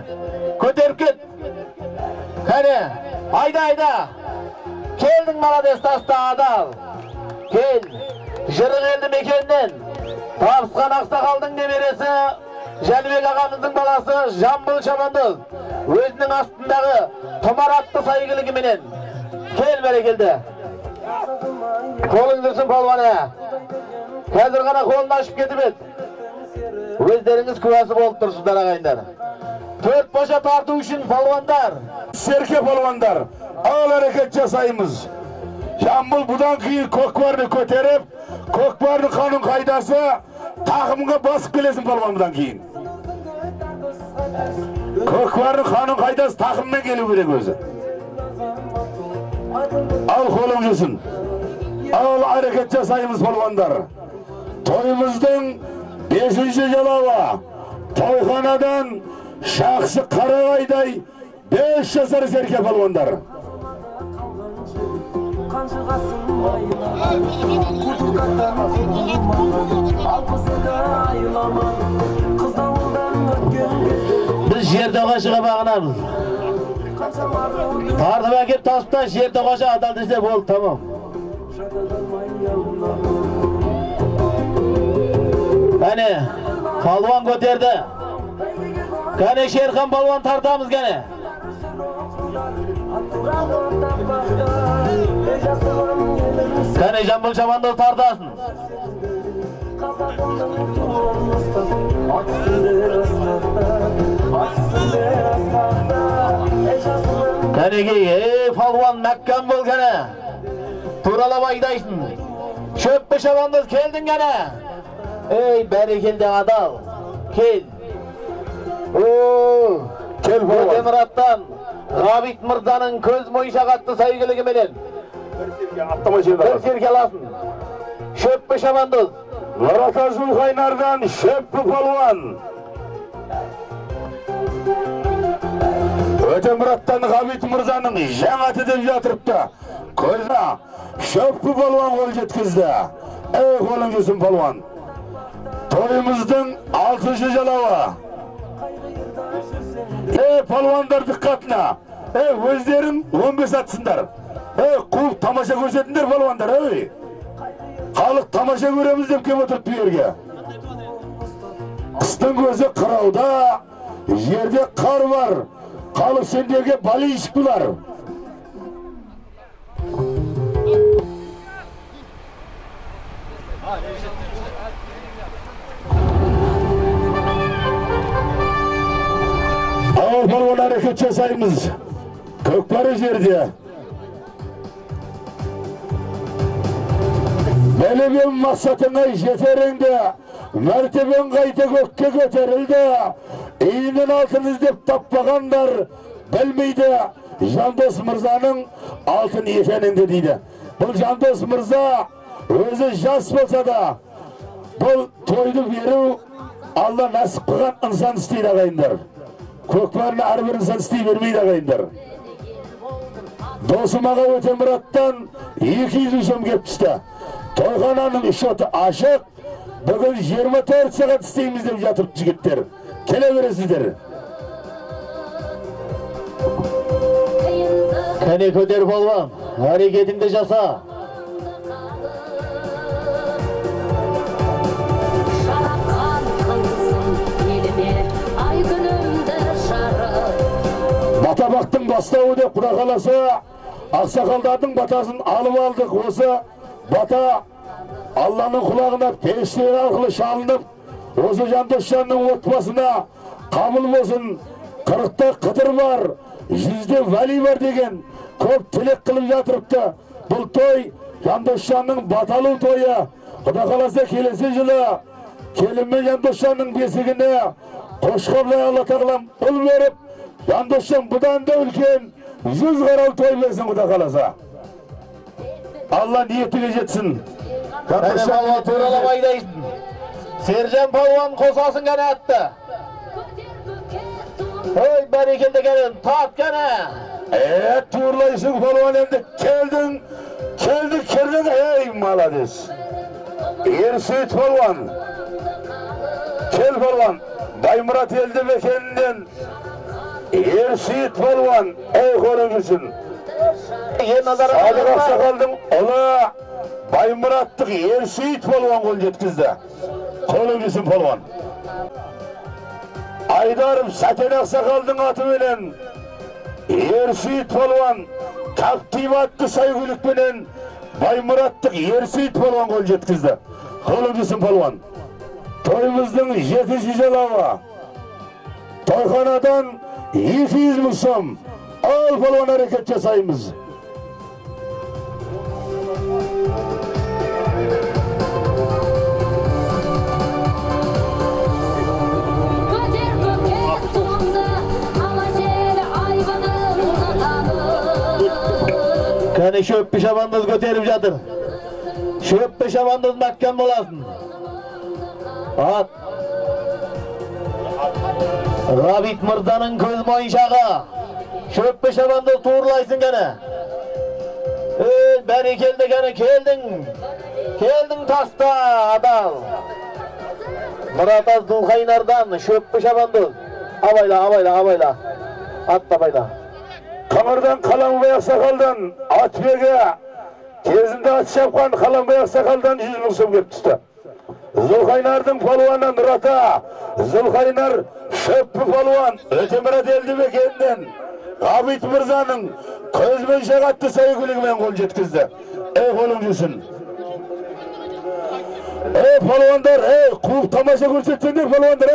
Köterip ket. Kene ayda. Geldin Malades Tasta Adal. Gel. Jırık eldi mekenden. Tapskan Aksakal'dın demeresi Жәнібек ағамыздың баласы Жамбыл Шабандоз. Өзінің астындағы Tomar atlı saygılığıменен. Gel berekelde. Kolun dursun palvana. Hazır gana kolunu açıp ketip et. Özleriniz kuvası bolup dursunlar ağayınlar. 4 boşa tartı üçün palvandar. Serke palvandar. Ağıl hareket jasayımız. Jambul budan keyin kokbarni ko'tarib, kokbarni qonun qaydasi taqimga bosib kelesin palvon budan keyin. Kokbarni qonun qaydasi taqimdan kelu kerak o'zi. Al qo'lim jusun. Al hareket jasayımız palvandar. Toyimizning 5-jalava. Toyxonadan shaxsi Qarag'ayday 5 yashar serke palvandar. Biz yerda qo'shiga bag'inamiz. Tartib akib tasbdan yerda qo'sha adal desa bo'ldi, tamam. Qani, palvon ko'terdi. Qani Sherxon palvon tartamiz qani. Qani Jambul Chamandoz tartasın. Qaniki, palvon makkan bo'l qani. Turalab aydaysın. Çöp Chamandoz keldin qani. Ey barakeldi adal. Kel. Oo, kel palvon. Emiratdan G'abit Mirzaning ko'z mo'yshag'atli sayg'iligi bilan bir serke alasın. Çöp Chamandoz. Varaka Zulqaynardan Şöp palvon. Ötemuratdan G'abit Mirzaning jag'ati deb yotibdi. Ko'rsa Şöp palvon qo'l yetkizdi. Ey qo'ling jusun palvon. Toyimizning 6-jalava. Ey palvonlar diqqatna. Ey o'zlaring 15 atsınlar. Ey quvib tomosha ko'rsatinglar palvonlar, ey. Xalq tomosha ko'ramiz deb kelib o'tiribdi bu yerga. Qisning o'zi qirovda, yerda qor bor. Xalq senlarga bali ishibdilar. Ağır palvon hareket jasaymiz. Ko'kbari yerda. Belirgen maksatına yeterinde, merteben qayta gökке göterildi. İyinin altın izlep tapmaganlar bilmeydi. Jandos Mirza'nın altın yeteninde deydi. Bu Jandos Mirza özü jas bolsa da bu toydu beru Allah nasip kılgan insan isteydi ağayınlar. Kökbarını her bir insan istey vermeydi ağayınlar. Dostum ağa Ötemurat'tan 200 so'm kepti. Toyxonaning ishoti aşık. Bugün 24 saat isteyimiz deb yatırıp jigitler. Kelaverasizlar. Qani ko'tar palvon, hareketinde jasa. Batabaqtın bastağı deb Xudo qalasa, aqsakallarning batasını alıp aldık. Osa bata Allah'ın kulağına peşleri arkalı şalınıp Osa Jandoşan'ın otmasına kabul olsun. 40'ta Kıdır var, 100'de Vali var degen köp tilek kılıp yatırıptı. Bu toy Jandoşan'ın batalı toyu. Xudo qalasa kelesi yılı kelinme Jandoşan'ın besigine Qo'shqorlar Allah tağlam ul verip Jandoşan budan da ülken 100 qaral toy versin Xudo qalasa. Allah niyetine jetsin. Qani palvon turalab aydaysın. Serjan palvon qo'sasin qani attı. Hey barakeldi gelin, tat qani. Turlaysın palvon endi keldin. Kirdin ey malades. Ersuit palvon. Kel palvon. Baymurat eldi mekeninden. Ersuit palvon ey qo'rg'usin. Sadık Aksakal'dın ola Baymurat'tık Ersuit palvon qo'l yetkizdi. Qo'ling yesin palvon. Aydarım Saten Aksakal'dın atı bilen Ersuit palvon taktibatlı saygılık bilen Baymurattық Ерсейт Полван қол жеткізді. Қолыңдысың Полван. Тойымыздың 7-ші жалауы. Тойханадан 200 мың сом. Ал Полван әрекет жасаймыз. Kani şöp pişamandız göterip жатыр. Şöp pişamandız mahkem bolasın. At. Rabit Mırdanın köz moyunşağı. Şöp pişamandız tuğurlaysın gene. Beri geldi gene geldin. Geldin tasta adam. Murat Az Dulkaynar'dan şöp pişamandız. Abayla. At da bayla. Kamardan Kalanbay Sakal'dan Atbek'e kezinde at şapkan Kalanbay Sakal'dan 100 мың сом kep düştü. Zulkaynar'dın palvanı Murat'a, Zulkaynar Şöppü palvan Ötemurat Eldibek'enden Abit Mırza'nın közben şagatlı saygılıgымен kol jetkizdi. Kolum жүрсün. Palvandar, kup tamaşa көрсетсеңдер palvandar,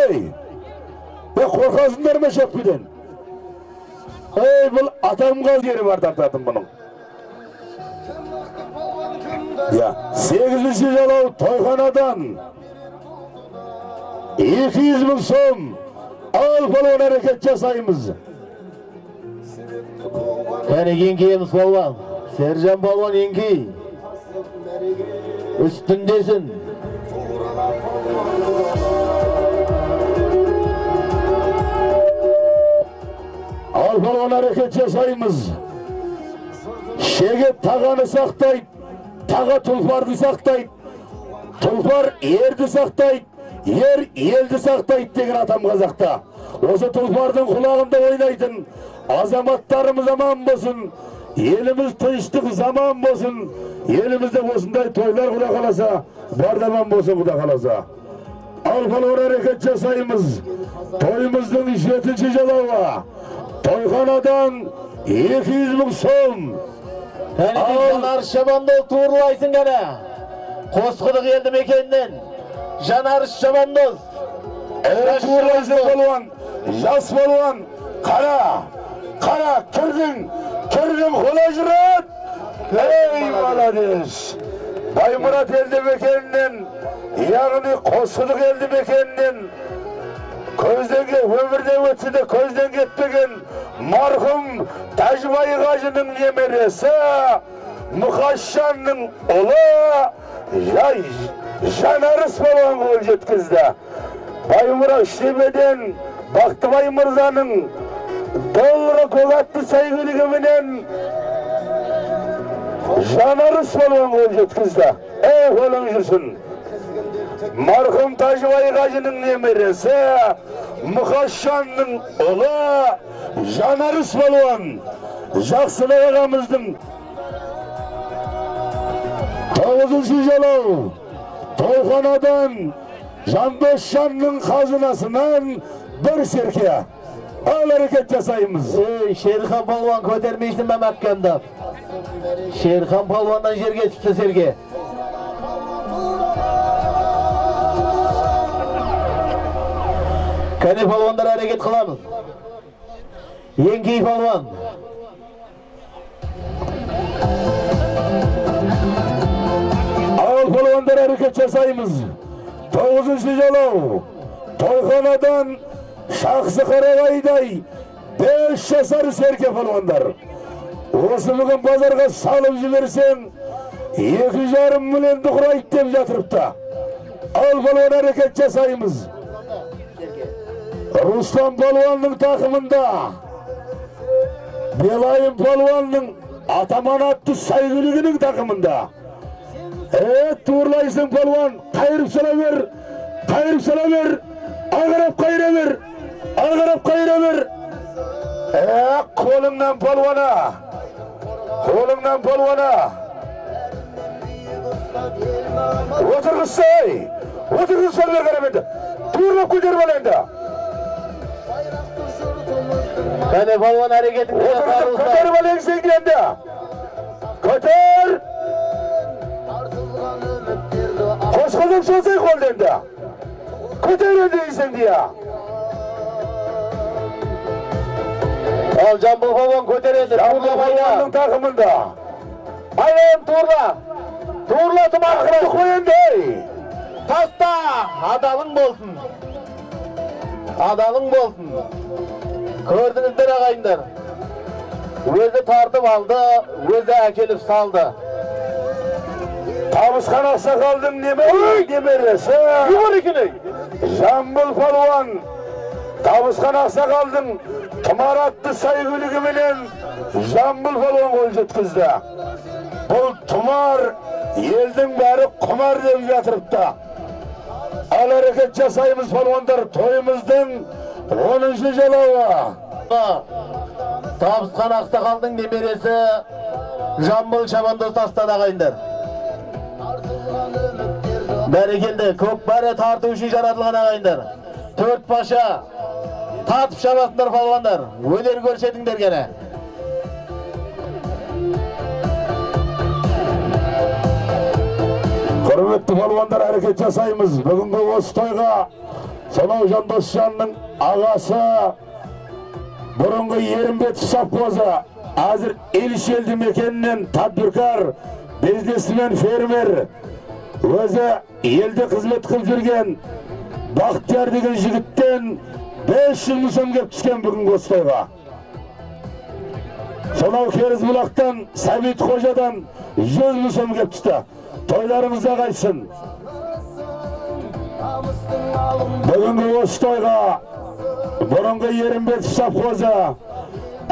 korkasınдар mı Şöppü'den? Бұл атамға жері бар тартатын бұның. 8-ші жалау тойханадан 200 мың сом. Ал Полван әрекет жасаймыз. Kani yengeyimiz Polvon. Serjan Polvon yengey. Üstündesin. Al Polvon hareket жасаймыз. Шеге тағаны сақтайды, таға тұлпарды сақтайды. Тұлпар ерді сақтайды, ер елді сақтайды деген атам қазақта. Осы тұлпардың құлағында ойнайтын азаматтарымыз аман болсын, еліміз тыныштық заман болсын, елімізде осындай тойлар құда қаласа, бардаман болсын құда қаласа. Ал Polvon hareket жасаймыз. Тойымыздың 7-ші жалауы. Тойханадан 200 мың сом. Жанар Шабандоз туырлайсың гана. Қосқұдық елді мекенінен. Жанар Шабандоз. Туырлайсың Polvon. Жас Polvon. Қара, кірдің қола жүрет. Молодец. Baymurат елді мекенінен, яғни Қосқұдық елді мекенінен өмірде өтсіде көзден кетпеген марқұм Тәжбай Қажының немересі Мұқашшанның ұлы Жанарыс Polvon қол жеткізді. Baymurат Үштемеден Бақтыбай Мырзаның долғы көғатты сайғылығыменен Жанарыс Polvon қол жеткізді. Қолың жүрсін. Marhum Tacbay Қажының немересі Мұқашшанның ұлы Жанарыс Polvon. Жақсылық ағамыздың 9-ші жалау тойханадан Жандосжанның қазынасынан бір серке. Ал әрекет жасаймыз. Шерхан Polvon көтермейсің бе мәккемді? Шерхан Polvonдан жерге түсті серге. Kani Polvonlar hareket kılamız. Yengey Polvon. Al Polvonlar hareket жасаймыз. 9-ші жалау. Тойханадан Шақсы Қарағайдай 5 жасар серке Polvonдар. Осы бүгін базарға салып жіберсең 2,5 миллионды құрайды деп жатырыпты. Ал Polvon hareket жасаймыз. Ruslan Polvonның тақымында Belayim Polvonның Ataman atты saygılığının taqımında. Tuğurlaysın Polvon, qayırıp sala ver, ağırap qayıra ver. Kolundan Polvona. Oturgızsay ver qarabende. Tuğurlap көтеріп al endi. Kani Polvon hareketini көтеріп al endi. Көтер. Koşkazım şolsay kollarında. Köteren deysen diye. Al Jambul Polvon köteredir. Jambul Polvon'un takımında. Bayram Tuğla. Tuğla tumarkırı. Koyun dey. Tasta. Adalın bolsun. Adalın bolsun. Gördünüzler ağayınlar. Özü tartıp aldı, özü әкеліп saldı. Tabıskan aksakaldım demeresi. Yumur ikini. Jambul Polvon. Tabıskan aksakaldım. Tımar attı saygılығы bilen Jambul Polvon gol жеткізді. Бұл tımar елдің бәрі құмар деп жатырыпты. Al hareket жасаймыз polvonдар, toyымыздың 10-ші жалауы. Табысқан ақсақалдың немересі Жамбыл Шабандоз тастады ағайындар. Бәрекелді, көк бәрі тарту үшін жаратылған ағайындар. Төрт паша татып шабасындар полвондар. Өнер көрсетіңдер гәне. Құрметті polvonдар, әрекет жасаймыз. Бүгінгі осы тойға сонау Жандосжанның ағасы бұрынғы Ерімбетов совхозы, әзір Ильич елді мекенінен тадбиркар, бизнесмен, фермер, өзі елде қызмет қылып жүрген Бақтияр деген жігіттен 500 мың сом кеп түскен бүгінгі осы тойға. Сонау Керізбұлақтан Сәбит Қожадан 100 мың сом кеп түсті. Тойларымызда қайтсын. Бүгінгі осы тойға бұрынғы Ерімбетов совхозы,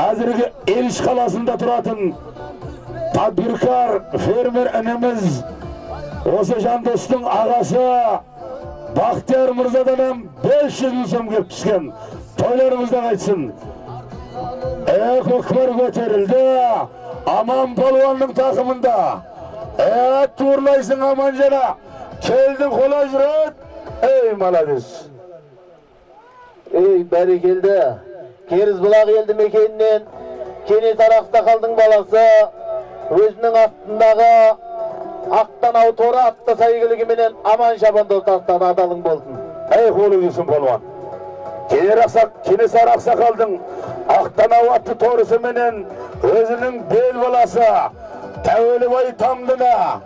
әзіргі Ильич қаласында тұратын тадбиркар, фермер ініміз, осы Жандостың ағасы Бақтияр Мырзадан 500 мың сом кеп түскен. Тойларымызда қайтсын. Көкбар көтерілді. Аман полвонның тақымында. Турлайсың аман жана. Келдің қола жүрет. Ей, молодец. Ей, бәрекелді. Керізбұлақ елді мекенінен Кенет Ақсақалдың баласы өзінің астындағы Ақтанау торы атты сәйгілігіменен аман Шабандоз тастады, адалың болсын. Ей, қолы келсін полвон. Кенесары Ақсақалдың Ақтанау атты торысыменен өзінің бел баласы Тәуелбай Тамдына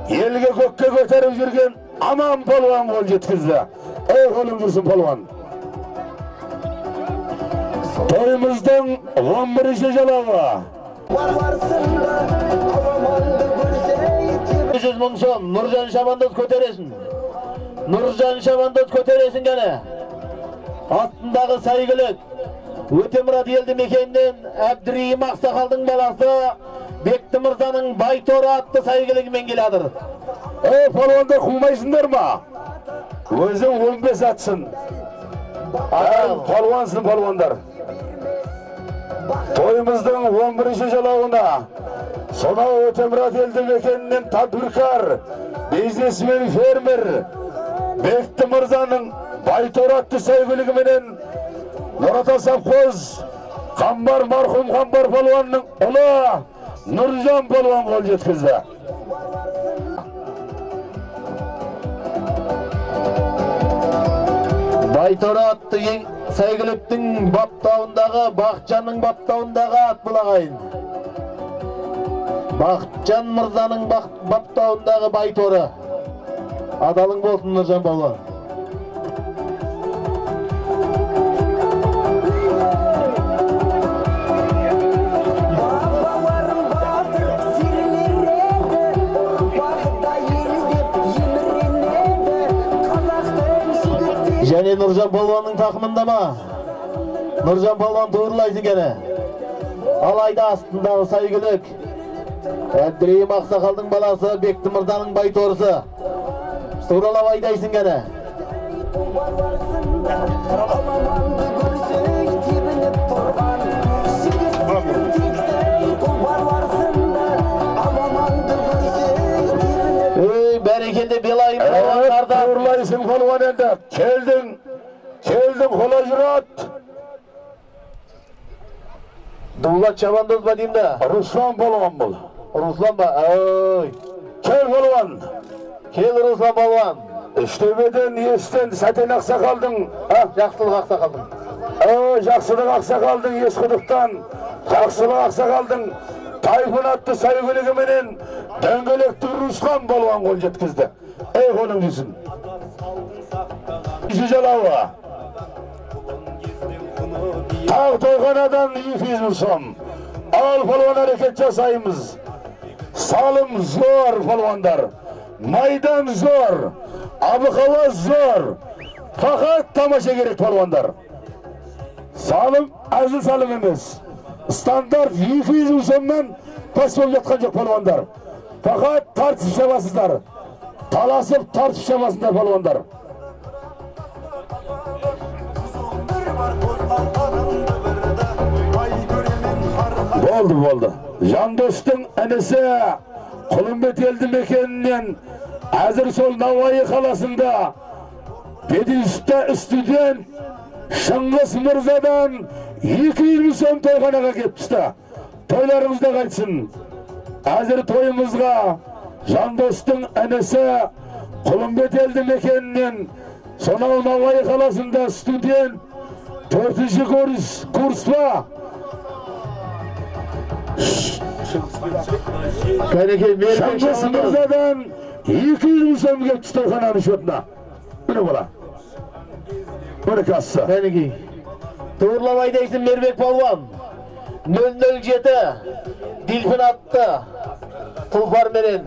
елге көкке көтеріп жүрген аман полвон қол жеткізді. Ей, қолың жүрсін полвон. Тойымыздың 11-ші жалауы. 100 мың сом Нұржан Шабандоз көтересін. Нұржан Шабандоз көтересін гәне. Астындағы сәйгілік Өтемұрат елді мекенінен Әбдірейім Ақсақалдың баласы Бекті Мырзаның Байторы атты сәйгілігімен келадыр. Ей, полвондар қумайсыңдар ма? Өзің 15 атсын. Полвонсын полвондар. Тойымыздың 11-ші жалауына сонау Өтемұрат елді мекенінен тадбиркар, бизнесмен, фермер Бекті Мырзаның Байторы атты сәйгілігіменен Нұрата совхоз Қамбар, марқұм Қамбар полвонның ұлы Нұржан полвон қол жеткізді. Байторы атты сәйгіліктің баптауындағы, Бақытжанның баптауындағы ат бұл ағайын. Бақытжан Мырзаның баптауындағы Байторы. Адалың болсын Нұржан полвон. Және Нұржан полвонның тақымында ма? Нұржан полвон туырлайсың гәне. Алайда астындағы сәйгілік Әбдірейім Ақсақалдың баласы Бекті Мырзаның Байторысы. Суралап айдайсың гәне. Ей, бәрекелді Белайым полвондарда. Туырлайсың полвон енді. Келдің қола жүрат. Дулат Шабандоз ба деймді? Руслан полвон бұл. Руслан ба? Ой. Кел полвон. Kel Ruslan balvan. Üstөбеден естен Сәтен ақсақалдың, Жақсылық ақсақалдың. Жақсылық ақсақалдың Есқұдықтан, Жақсылық ақсақалдың Тайфун атты сайгүлігіменен дөңгелектің Руслан балуан қол жеткізді. Қолың дейсін. Жалауы. Тағы тойғанадан 200 сом. Ал балуан әрекет жасаймыз. Салым зор балуандар. Майдан зор. Абықава зор. Фақат тамаша керек балуандар. Салым әзіл салым емес. Стандарт 200 сомнан пас болып жатқан жоқ балуандар. Фақат тартып шабасыздар. Таласып тартып шабасыздар балуандар. Болды. Жандостың інісі Құлымбет елді мекенінен әзір сол Науайы қаласында педагогика студент Шыңғыс Мырзадан 200 сом тойханаға келіп түсті. Тойларыңызда қайтсын. Әзір тойымызға Жандостың інісі Құлымбет елді мекенінен сонау Науайы қаласында студент 4-ші курсқа Шыңғыс Мырзадан 200 сом келіп түсті тойхананың шотына. Міне бола. Міне касса. Кәнекей. Туырлабай дейсін Мербек балуан. 007 Дильфин атты. Тұлпар мерен.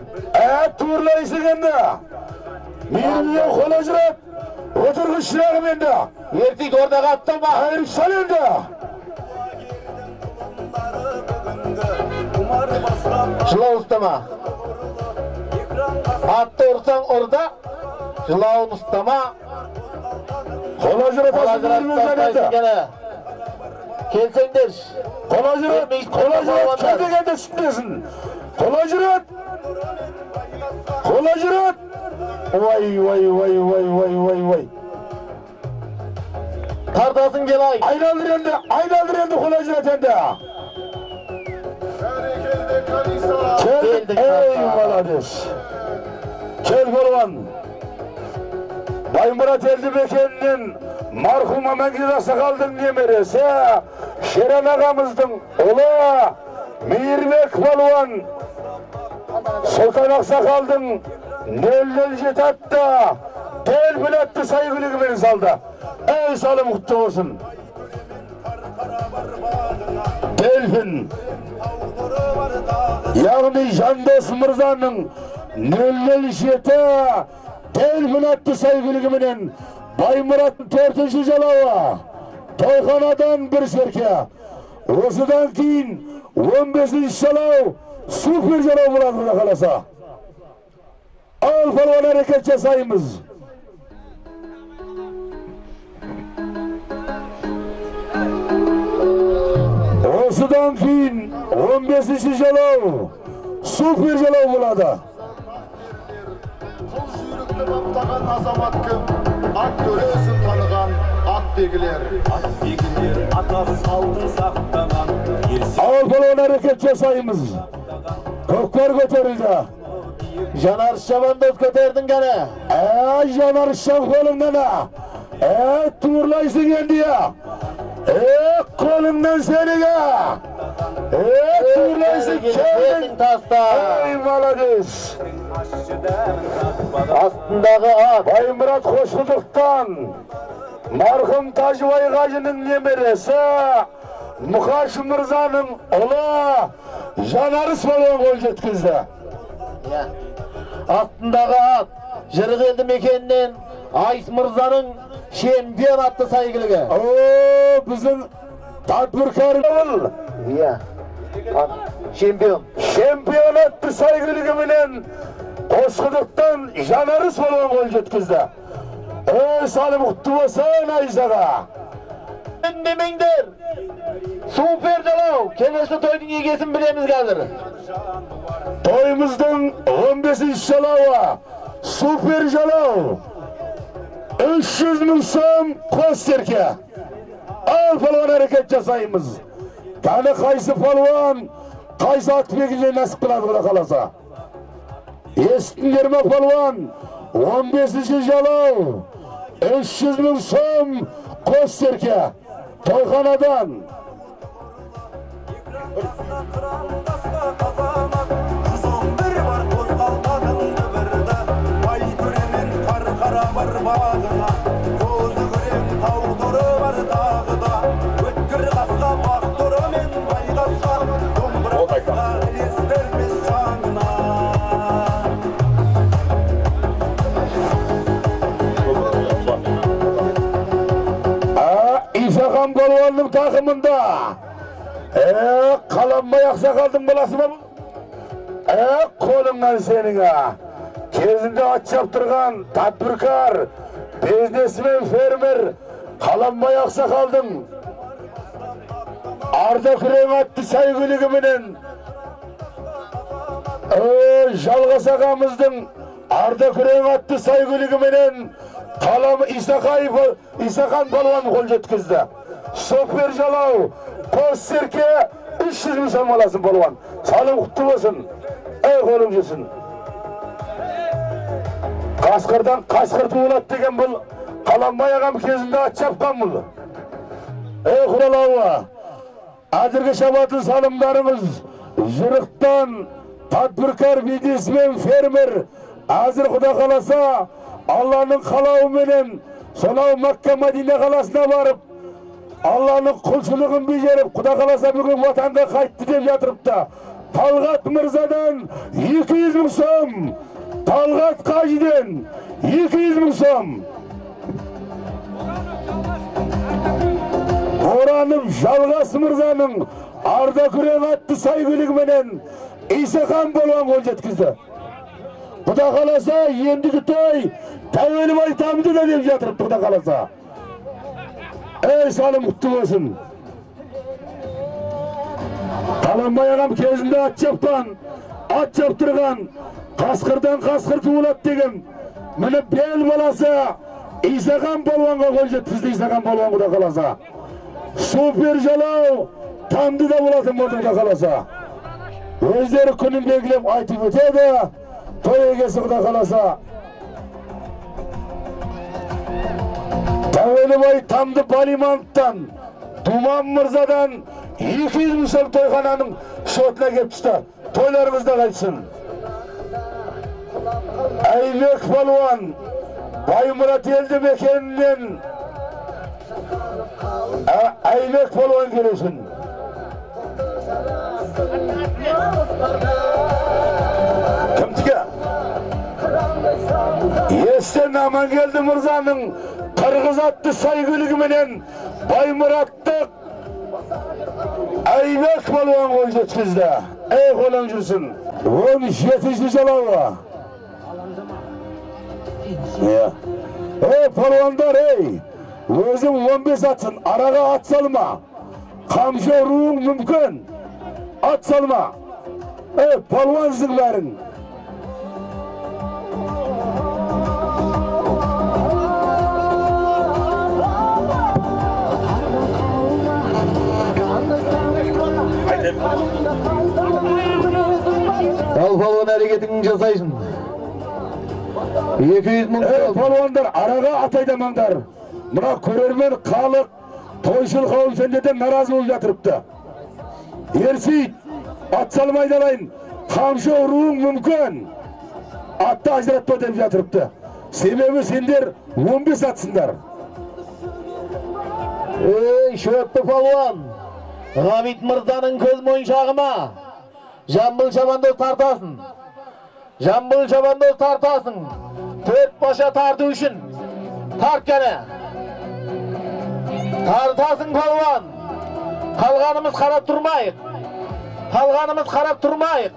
Туырлайсың енді. Мерінен қола жүріп. Отырғыш шырағым енді. Ертік ордаға аттама. Айрып сал енді. Жылау ұстама. Атты ұрсаң ұрда. Жылауын ұстама. Қола жүріп келсеңдер. Қола жүріп келдегенде сүтмесін. Қола жүріп. Ой. Тартасын кел ай. Айналдыр енді қола жүріп енді. Келдік. Ей, молодец. Кел болған. Баймұрат елді мекенінен мархум Амангелді ақсақалдың немересі Шеран ағамыздың ұлы Мейірбек балуан Сұлтан ақсақалдың 007 атты Дельфин атты сайгүлігімен салды. Ей салым құтты болсын. Дельфин яғни Жандос Мырзаның 007 Дельфин атты сайгүлігіменен Баймұраттың 4-ші жалауы тойханадан бір серке. Осыдан кейін 15-ші жалау супер жалау болады құда қаласа. Ал балуан әрекет жасаймыз. Осыдан кейін 15-ші жалау супер жалау болады. Баптаған азамат кім? Ат төресін таныған ат дегілер. Ата салтын сақтаған. Ауыл балуан әрекет жасаймыз. Көкпар көтерілді. Жанарыс Шабандоз көтердің ғана. Жанарыс Шаб қолыңнан. Туырлайсың енді. Қолыңнан сенеге. Туырлайсың келдің. Ей, молодец. Астындағы ат. Баймұрат Қошқұдықтан марқұм Тажыбай қажының немересі Мұқаш Мырзаның ұлы Жанарыс балуан қол жеткізді. Астындағы ат Жырық елді мекенінен Айс Мырзаның чемпион атты сайгілігі. Біздің Татбүркәріл чемпион атты сайгілігіменен Қошқұдықтан Жанарыс балуан қол жеткізді. Салым құтты болсын Айзаға. Үндемеңдер. Супер жалау. Келесі тойдың егесін білеміз қазір. Тойымыздың 15-ші жалауы супер жалау. 300 мың сом қос серке. Ал балуан әрекет жасаймыз. Тәні қайсы балуан, қайсы атбегіне нәсіп қылады құда қаласа. Естіңдер ме палуан? 15-ші жалау 300.000 сом қос серке тойханадан. Исақан балуанның тақымында қаланбай ақсақалдың баласы ма? Қолыңнан сеніңа кезінде ат шаптырған тадбіркар бизнесмен фермер қаланбай ақсақалдың Ардакүрең атты сәйгүлігіменен Жалғас ағамыздың Ардакүрең атты сәйгүлігіменен Исақан балуан қол жеткізді. Супер жалау қос серке 300.000 сом аласың балуан. Салым құтты болсын. Қолың жүрсін. Қасқырдан қасқыр туылады деген бұл Қаланбай ағам кезінде ат шапқан бұл. Құралауы. Әзірге шабатын салымдарымыз жырықтан тадбіркар бизнесмен фермер әзір құда қаласа Алланың қалауыменен сонау Макка Мадина қаласына барып Алланың құлшылығын бежеріп құда қаласа бүгін ватанға қайтты деп жатырыпты. Талғат Мырзадан 200.000 сом, Талғат Қажиден 200.000 сом. Оранып Жалғас Мырзаның Ардакүрең атты сәйгүлігіменен Исақан балуан қол жеткізді. Құда қаласа ендігі той Тәуелбай тамды да деп жатырып құда қаласа. Салым құтты болсын. Қаланбай ағам кезінде ат шаптырған, қасқырдан қасқыр туылады деген, міне бел баласы Исақан балуанға қол жеткізді. Исақан балуан құда қаласа. Супер жалау тамды да болатын болды құда қаласа. Өздері күнін белгілеп айтып өтеді. Той егесі құда қаласа. Тәуелбай тамды Балимановтан, Думан Мырзадан 200.000 сом тойхананың шотына кеп түсті. Тойларыңызда қайтсын. Әймек балуан Баймұрат елді мекенінен Әймек балуан келесін. Кімдіке? Естен Амангелді Мырзаның Қырғыз атты сәйгүлігіменен Баймұраттық Әймек балуан қол жеткізді. Қолың жүрсін. 17-ші жалауы. Палуандар, өзің 15 атсын, араға ат салма. Қамшы ұруың мүмкін. Ат салма. Палуансың бәрің. Ал палуан әрекетіңін жасайсың. 200.000 палуандар араға атайдамаңдар. Мұна көрермен халық тойшыл қауым сендерден наразы болып жатырыпты. Ерсейт, ат салмайды алайын, қамшы ұруың мүмкін. Атты ажыратпа деп жатырыпты. Себебі сендер 15 атсыңдар. Шөпті палуан, Ғабит Мырзаның көз мойыншағыма Жамбыл шабандоз тартасың. Жамбыл шабандоз тартасың. 4 баша тарту үшін. Тарт кәне. Тартасың палуан. Қалғанымыз қарап тұрмайық. Қалғанымыз қарап тұрмайық.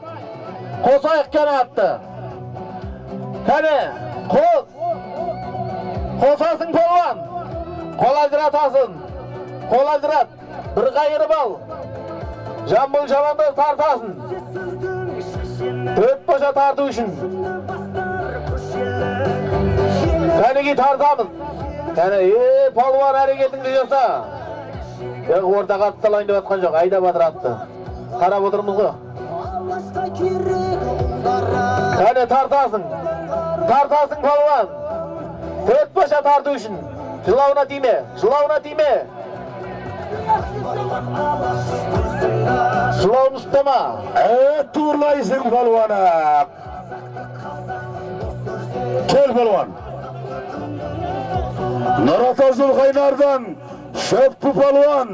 Қосайық кәне атты. Кәне, қос. Қосасың палуан. Қол ажыратасың. Қол ажырат. Bir қайырып ал. Жамбыл шабандоз тартасың. 4 баша тарту үшін. Кәнеге тартамыз. Кәне, палуан әрекетіңді жаса. Ортаға атты салайын деп атқан жоқ. Айда батыр атты. Қарап отырмыз ғой. Kane tartasın. Tartasın palvan. 4 başa tartı üçün. Жылауына тиме. Жылауына тиме. Жылауын ұстама. Туырлайсың palvana. Kel palvan. Nurata Zulkaynar'dan Şöptü palvan.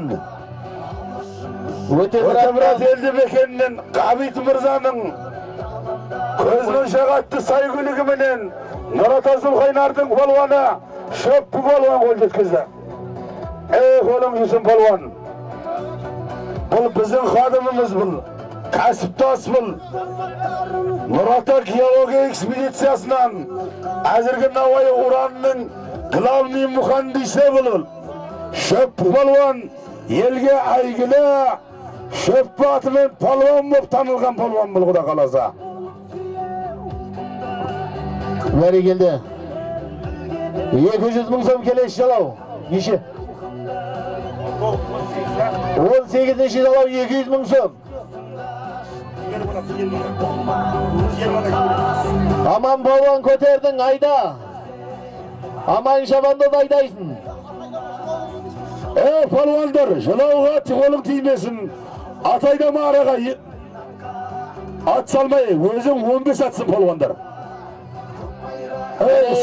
Ötemrat eldi bekeninden Qabit Mirza'nın Közmün şagatты saygılığı menen Nurata Zulkaynar'dan palvana Şöptü palvan gol jetkizdi. Kolum Yusuf palvan. Бұл біздің қадымымыз бұл. Кәсіптас бұл. Нұрата геология экспедициясынан әзіргі Науаи уранының главный мұхандисі бұл. Шөп палуан елге әйгілі шөп атымен палуан болып танылған палуан бұл құда қаласа. Бәрекелді. 200 мың сом келесі жалау. Неше? 18-ші жалау 200 мың сом. Аман балуан көтердің айда. Аман шабандоз айдайсың. Палуандар, жылауға қолың тимесін. Атайдама араға ат салмай, өзің 15 атсың палуандар.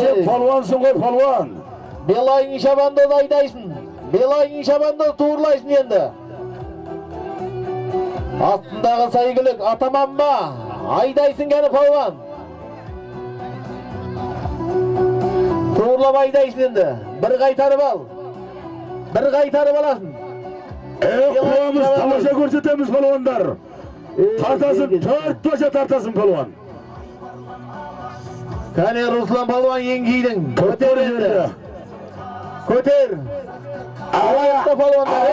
Сен палуансың ғой, палуан. Белайың шабандоз айдайсың. Белайың шабандоз туырлайсың енді. Астындағы сайгілік атаман ба? Айдайсың кәні палуан. Туырлап айдайсың енді. Бір қайтарып ал. Бір қайтарып аласың. Құрамыз тамаша көрсетеміз палуандар. Тартасын, 4 баша тартасын палуан. Кәне Руслан палуан еңгейдің. Көтер енді. Көтер. Алайықта палуандар.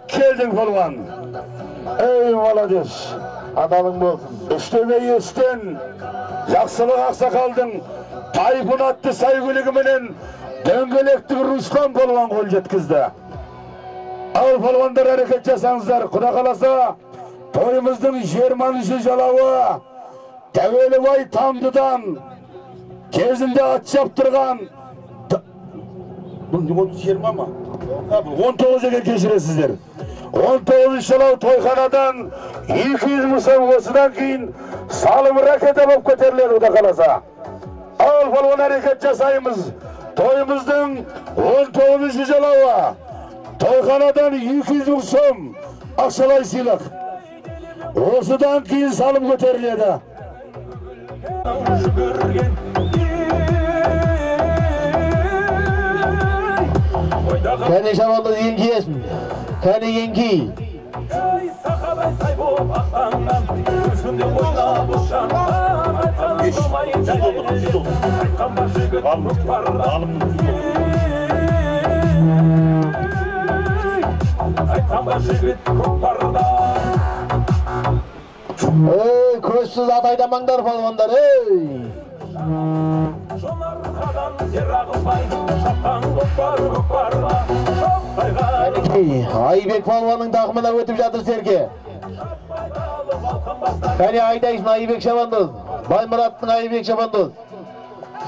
Келдің палуан. Молодец. Адалың болсын. Үштөбе естен жақсылық ақсақалдың Тайпын атты сайгүлігі менен дөңгелектік Руслан палуан қол жеткізді. Ал палуандар әрекет жасаңыздар. Құда қаласа тойымыздың 20-ші жалауы Тәуелібай Тамдыдан кезінде ат шаптырған 20 ма? 19 еге кешіресіздер. 19 жалау тойханадан 200 мың сом осыдан кейін салым ракета болып көтеріледі Құда қаласа. Ал палуан әрекет жасаймыз. Тойымыздың 19 жалауы тойханадан 200 мың сом ақшалай сыйлық. Осыдан кейін салым көтеріледі. Кәне шабандоз еңкиесің. Кәне еңки. Көзсіз ат айдамаңдар палуандар. Айбек палуанның тақымына өтіп жатыр серке. Кәне айдайсың Айбек шабандоз. Баймұраттың Айбек шабандоз.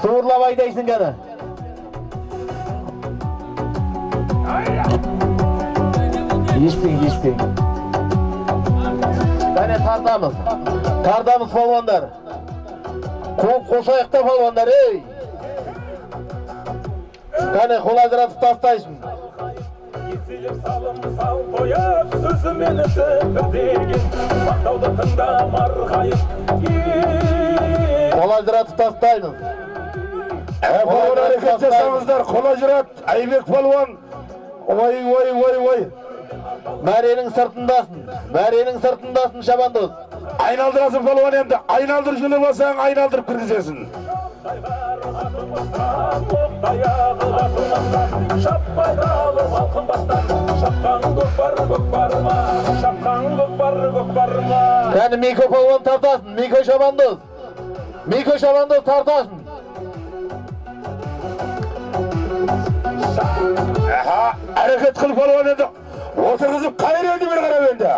Туырлап айдайсың кәне. Еспен. Кәне тартамыз. Тартамыз палуандар. Қуып қосайықта палуандар. Кәне қол ажыратып тастайсың. Қол ажыратып тастаймыз. Палуан әрекет жасаңыздар. Қол ажырат. Айбек палуан. Ой. Мәренің сыртындасын шабандоз. Айналдырасың палуан енді. Айналдыр жүлі басаң, айналдырып кіргізесің. Кәні Мико палуан тартасын. Мико шабандоз тартасын. Әрекет қыл палуан енді. Отырғызып қайыр енді бір қарап енді.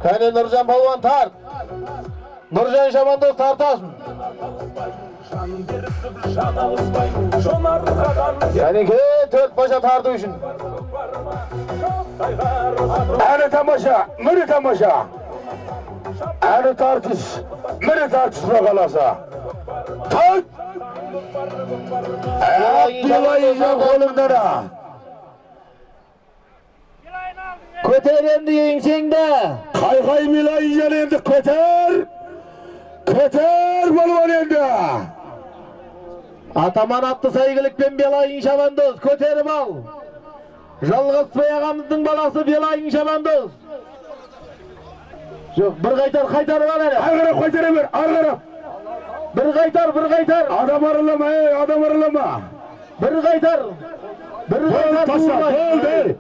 Kani Nurcan Palvan tart. Nurcan Şabandoz tartasın. Yani ki 4 başa tartı üçün. Ani tamaşa, miri tamaşa. Ani tartış, miri tartışma kalasa. Tart! Bilayıca kolumdan ha. Köterem deyin sen de. Kay bilayıca endi köter. Köter balvan endi. Ataman attı saygılıkpen Belayın Şabandoz. Köterim al. Жалғызбай ағамыздың баласы Belayın Şabandoz. Жоқ, bir қайтарып ал әлі. Арғарап қайтара бер, арғарап. Bir қайтар. Адам арылама, адам арылама. Bir қайтар. Tasa, boldu.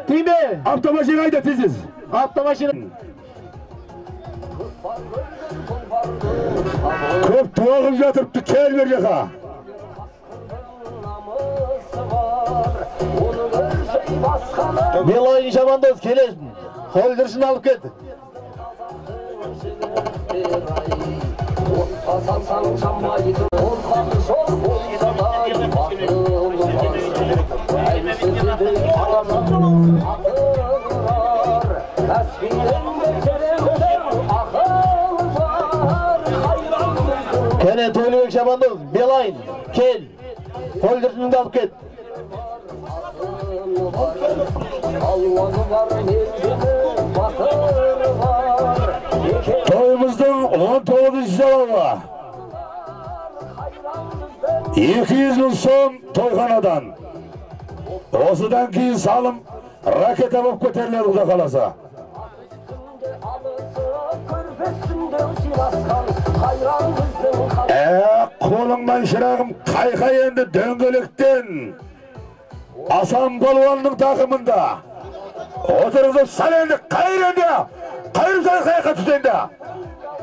Tiyme. Avtomaşin ayda tisiz. Avtomaşin. Köp tuğağım jatırıptı, kel ver jaka. Belayın Şabandoz kelesin. Holdırışını alıp ketdi. Kene Toylubek Şabandoz, Belayın, kel. Holdırışını da alıp ket. Toyumuzdan 19 жалауы. 200 000 so'm toyxonadan. Осыдан кейін салым ракета болып көтеріледі Құда қаласа. Қолыңнан шырағым қайқай енді дөңгелектен. Асан балуанның тақымында. Отырғызып сал енді қайыр енді. Қайырып сал қайқа түс енді.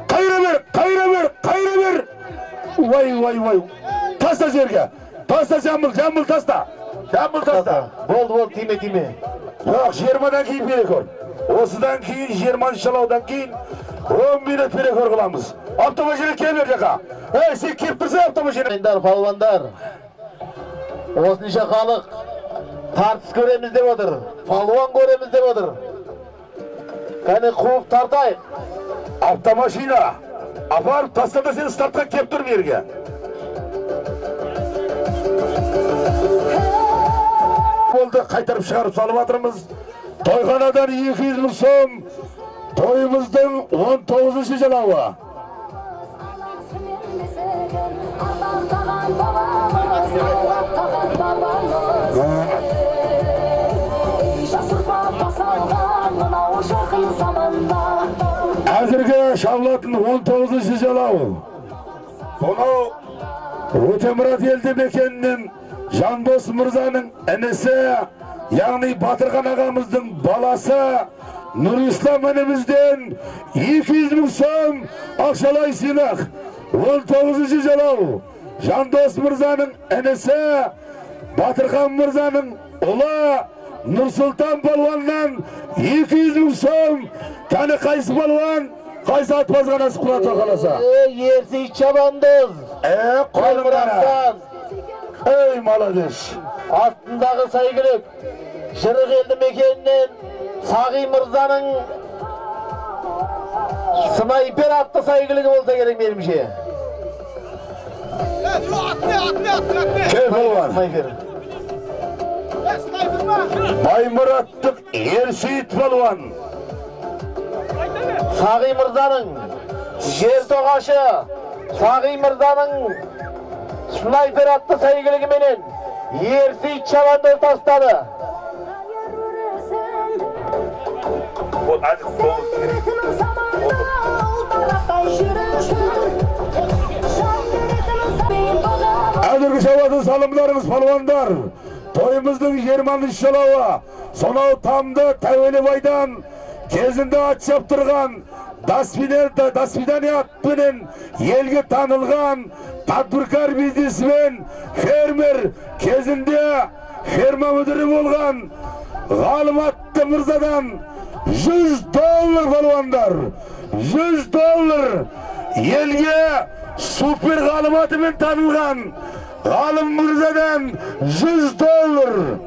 Қайра бер. Вай. Таста жерге. Таста жамбыл таста. Болды, тиме. Жоқ, 20-дан кейін перекор. Осыдан кейін 20 жалаудан кейін 10 минут перекор қыламыз. Автомашина келер жақа. Сен кеп тұрса автомашина. Палвандар. Осынша халық тартыс көреміз деп отыр. Палуан көреміз деп отыр. Кәне қуып тартайық. Автомашина. Апарып тастада сен стартқа кеп тұр берге. Болды, қайтарып шығарып салып атырмыз. Тойханадан 200 000 сом. Тойымыздың 19 жалауы. Әзірге шабылатын 19 жалауы. Сонау Өтемұрат елді мекенінен Жандос Мырзаның інісі, яғни Батырхан ағамыздың баласы Нұрислам інімізден 200 000 сом ақшалай сыйлық. 19 жалау Жандос Мырзаның інісі, Батырхан Мырзаның ұлы Нұрсұлтан балуаннан 200 000 сом. Кәні қайсы балуан, қайсы атпазған асып құлату қаласа. Ерсей Шабандоз. Қолымдан. Ey молодец. Астындағы сайгілік. Жырық елді мекенінен Сағи Мырзаның снайпер атты сайгілігі болса керек менімше. Кел балуан. Баймұраттық Ерсейіт балуан. Сағи Мырзаның жер тоғашы, Сағи Мырзаның снайпер атты сайгілігі менен Ерсейіт Шабандоз тастады. Әзіргі шабатын салымдарыңыз палуандар. Тойымыздың 20 жалауы. Сонау тамды Тәуелібайдан кезінде ат шаптырған Дасвидания атпенен елге танылған тадбиркар бизнесмен, фермер, кезінде ферма мүдірі болған Galimatlı Mırzadan $100 balvanlar. $100 elge super galimatымен tanılgan Galim Mırzadan $100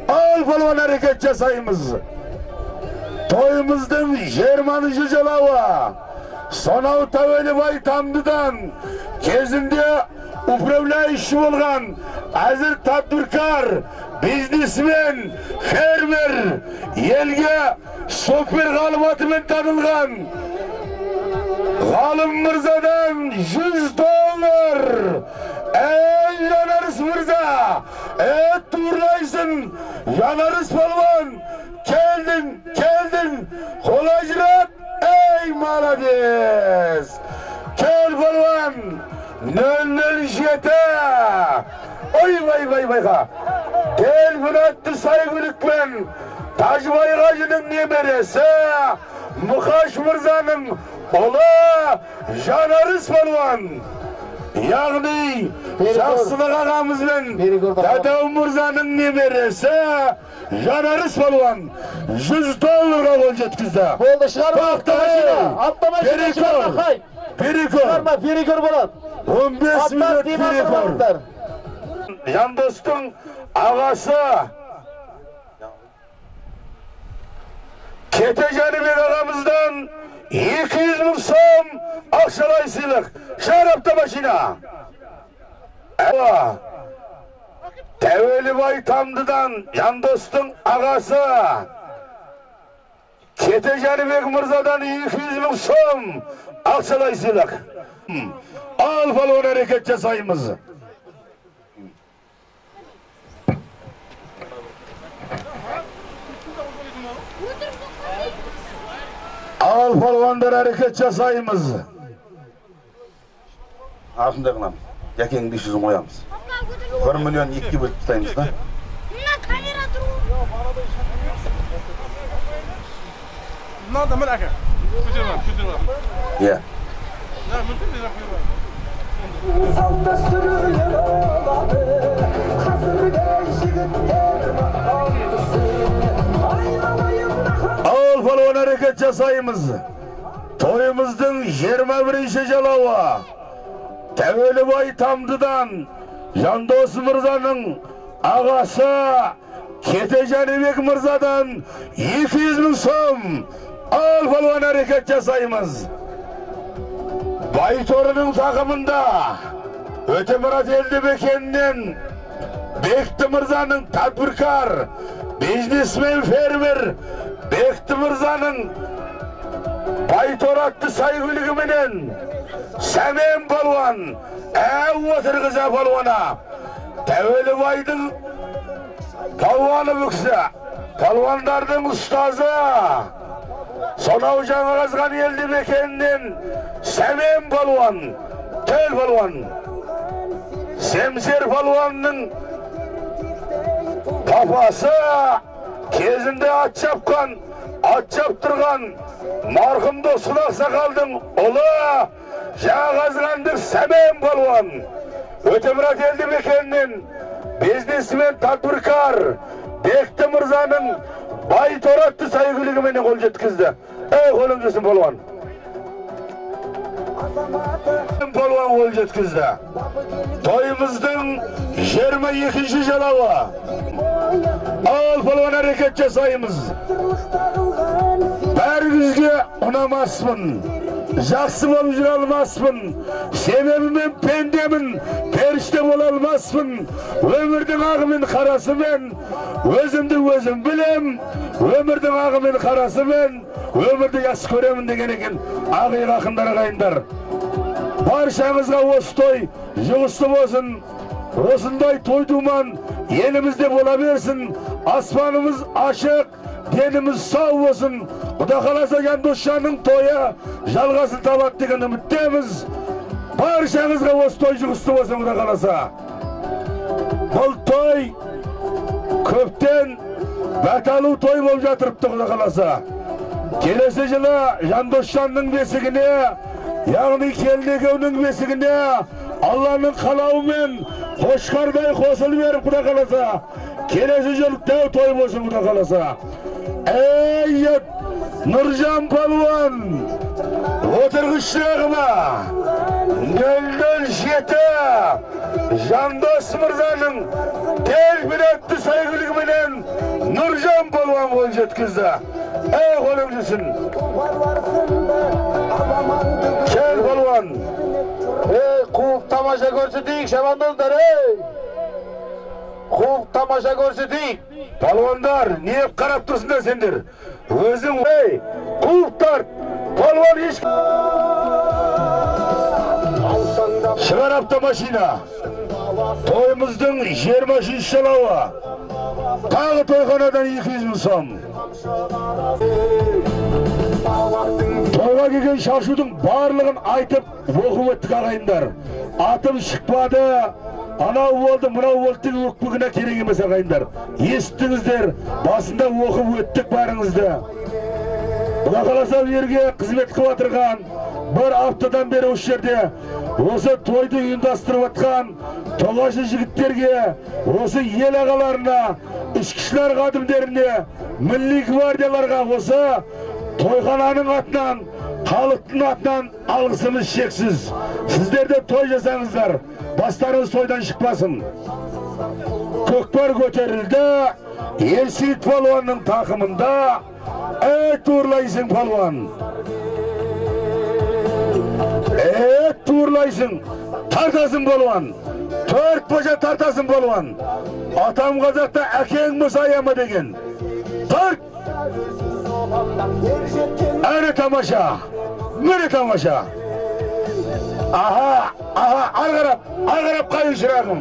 al balvan hareket жасаймыз. Toyumuzdan 20. jalava Sonau Taveli Tamdı'dan kezinde upravляющий болған hazır tadbirkar, biznesmen, fermer, elge super galimatымен tanılgan Galim Mırzadan $100. Ey Yanarız Mırza, turlaysın Yanarız balvan, geldin, kolajrat, ey malades, gel balvan, 007, vay ha, gel Fırat'tı saygılıkmen, Tacbay Gacı'nın nemeresi, Mıkaş Mırza'nın oğlu, Yanarız balvan. Yani Şahsılık ağamızın Dadav Mırza'nın nemeresi Yanarız balvan $100 gol jetkizdi. Boldu çıkarma maşina. Atla maşina çıkarma kay. Perikor. Çıkarma perikor bolat. 15 minut perikor. Yandostun ağası Kete Canibek ağamızdan 200.000 som akşalaysılık şarapta başına. Tevelibay Tamdı'dan Yandostun ağası Kete Canibek Mırza'dan 200.000 som akşalaysılık. Al balon hareket жасаймыз. Al balvanдар hareket жасаймыз. Артында қылам. Жәкең 500 қоямыз. 1 миллион 2 бөліп тастаймыз да. Мынада мына ака. Көтеріп. Иә. Al balon hareket жасаймыз. Toyumuzdan 21. jalava Tevelibay Tamdı'dan Jandos Mırza'nın ağası Kete Canibek Mırza'dan 200.000 som al balon hareket жасаймыз. Baytor'un takımında Ötemurat Eldibekeni'nin Bekti Mırza'nın tadbirkar, biznesmen, fermer Bekti Mırza'nın Baytor attı saygılığımının Semen balvan, oturgıza balvana Tevelibay'dın balvanı bükse, balvandardan ustazı Sonau Жаңағазған елді мекенінен Semen balvan, tel balvan Semser balvanның papası kezinde at çapkan, at çaptırgan marhum dostun Ақсақалдың ұлы Жаңағазғандық Semen balvan Ötemurat елді мекенінен biznesmen, tadbirkar Bekti Mırza'nın Baytor attı saygılığımene kol jetkizdi. Ey kolun kesin balvan. Balvan kol jetkizdi. Toyumuzdan 22. jalava. Al balvan hareket жасаймыз. Bәргізге ұнамаспын. Жақсы болып жүре алмаспын. Себебімен пендемін, періште бола алмаспын. Өмірдің ағы мен қарасымен, өзімді өзім білем. Өмірдің ағы мен қарасымен, өмірді жақсы көремін деген екен. Ағайық ақындар ағайындар. Баршаңызға осы той жұғысты болсын. Осындай той думан елімізде бола берсін. Аспанымыз ашық, деніміз сау болсын. Құда қаласа Жандосжанның тойы жалғасын табады деген үміттеміз. Баршаңызға осы той жұғысты болсын Құда қаласа. Бұл той көптен бәталу той болып жатырыпты Құда қаласа. Келесі жылы Жандосжанның бесігіне, яғни Келдекеудің бесігіне Алланың қалауымен Qo'shqarday qo'shilib berib Xudo qalasa, kelesi yil dev to'y bo'lsin Xudo qalasa. Ey Nurjon polvon, o'tirg'ishlag'ima. Noldan jeti Jandos Mirzaning tel biletli sayg'iligi bilan Nurjon polvon qo'l yetkazdi. Ey qo'limjisin. Kel polvon. Ey quvib tomosha ko'rsating shavandozlar ey. Quvib tomosha ko'rsating. Polvonlar, niye qarab tursinlar sendir? O'zing ey, quvib tort. Polvon ish. Шығар автомашина. Toyimizдің 20-ші шалауы. Тағы тойханадан 200 мың сом. Тойға келген шашудың барлығын айтып оқып өттік ағайындар. Атым шықпады, анау болды, мынау болды деген өкпігіне керек емес ағайындар. Естіңіздер, басында оқып өттік барыңызды. Құда қаласа жерге қызмет қылып отырған бір аптадан бері осы жерде осы тойды ұйымдастырып атқан тоғашы жігіттерге, осы ел ағаларына, ішкі істер қадімдеріне, милли гвардияларға осы тойхананың атынан, халықтың атынан алғысымыз шексіз. Сіздер де той жасаңыздар, бастарыңыз тойдан шықпасын. Көкпар көтерілді, Ерсейіт полуанның тақымында. Турлайсың полуан. Турлайсың, тартасың полуан. 4 божа тартасың полуан. Атам қазақта әкең мұса аяма деген. Тарт! Әрі тамаша, мені тамаша. Аха, арғарап қайыр шырағым.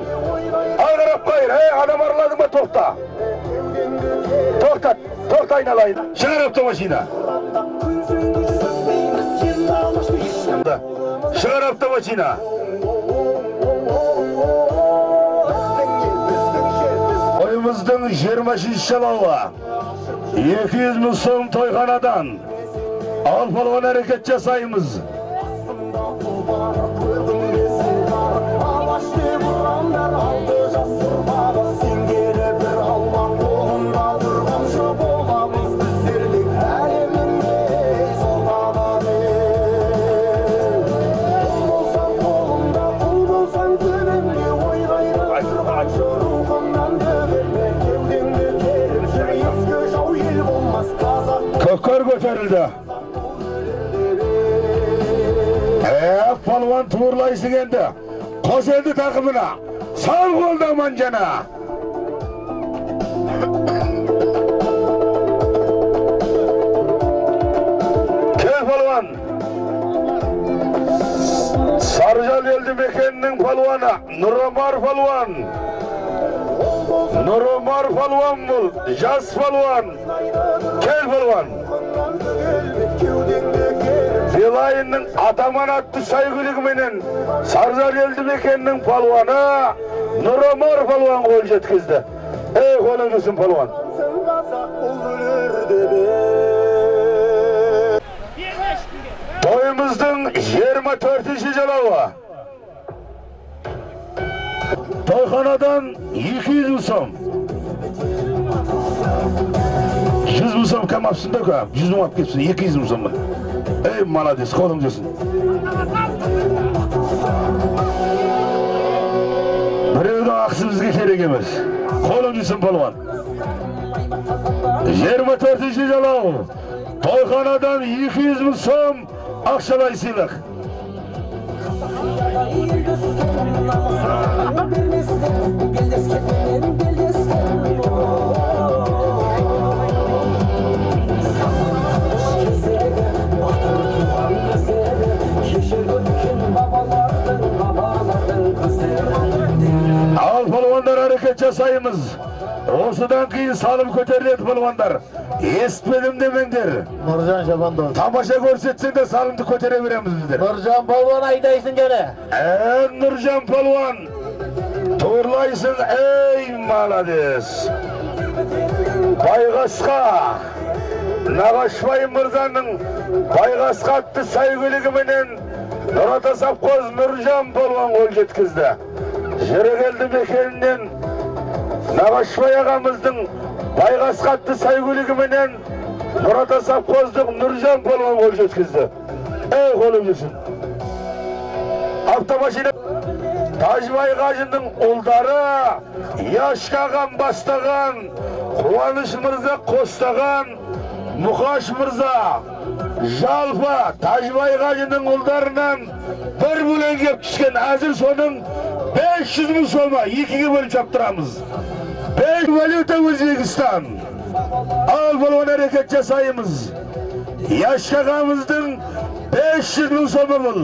Арғарап қайыр, адам арладың ба тоқта. Тоқта айналайын. Шығар автомашина. Шығар автомашина. Ойымыздың 20-ші шалауы. 200 мың сом тойханадан. Ал полвон әрекет жасаймыз. Көккөр көтерілді. Полван туырлайсың енді. Қос енді тақымына. Сал қолда манжана. Кел полван. Саржал елді мекенінің полваны. Нұрымар полван. Nurumar polvon bul, jaz polvon. Kel polvon. Vilayetning ataman atты sayg'iligimen Sarjar eldi mekenning polvoni Nurumar polvon qo'l yetkazdi. Ey qo'lingizni polvon. Toyimizning 24-jalauı. Toyxonadan 200 мың сом. 100 мың сом kamapsın da koyam. 100 мың alıp ketsin. 200 мың сом. Ey malades, kolum desin. Bireviдің ақысы бізге керек емес. Kolum desin polvon. 24-jalauı. Toyxonadan 200 мың сом ақшалай сыйлық. Al polvonlar hareket жасаймыз. Осыдан кейін салым көтеріледі polvonlar. Естпедім демеңдер. Нұржан Шабандоз. Тамаша көрсетсең де салымды көтере береміз біздер. Нұржан полвон айдайсың gene. Нұржан полвон. Туырлайсың, ey молодец. Байғасқа. Нағашбай Мырзаның Байғасқа атты sayg'iligimenен Нұрата Сапқоз Нұржан полвон қол жеткізді. Жырыгелді мекенінен Нағашбай ағамыздың байғасқатты сайгөлігіменен Мұрата Сапқоздың Нұржан полуан қол жеткізді. Ей қолым жүрсін. Автомашина Тажбай қажының ұлдары Яшқаған бастаған, Қуаныш мырза қостаған, Мұқаш мырза жалпы Тажбай қажының ұлдарынан бір бөлен кеп түскен. Әзір соның 500 мың сомы екіге бөліп жаптырамыз. 5 валюта Өзбекстан. Ал болуын әрекет жасайымыз. Яшқағамыздың 500 мың сомы бұл.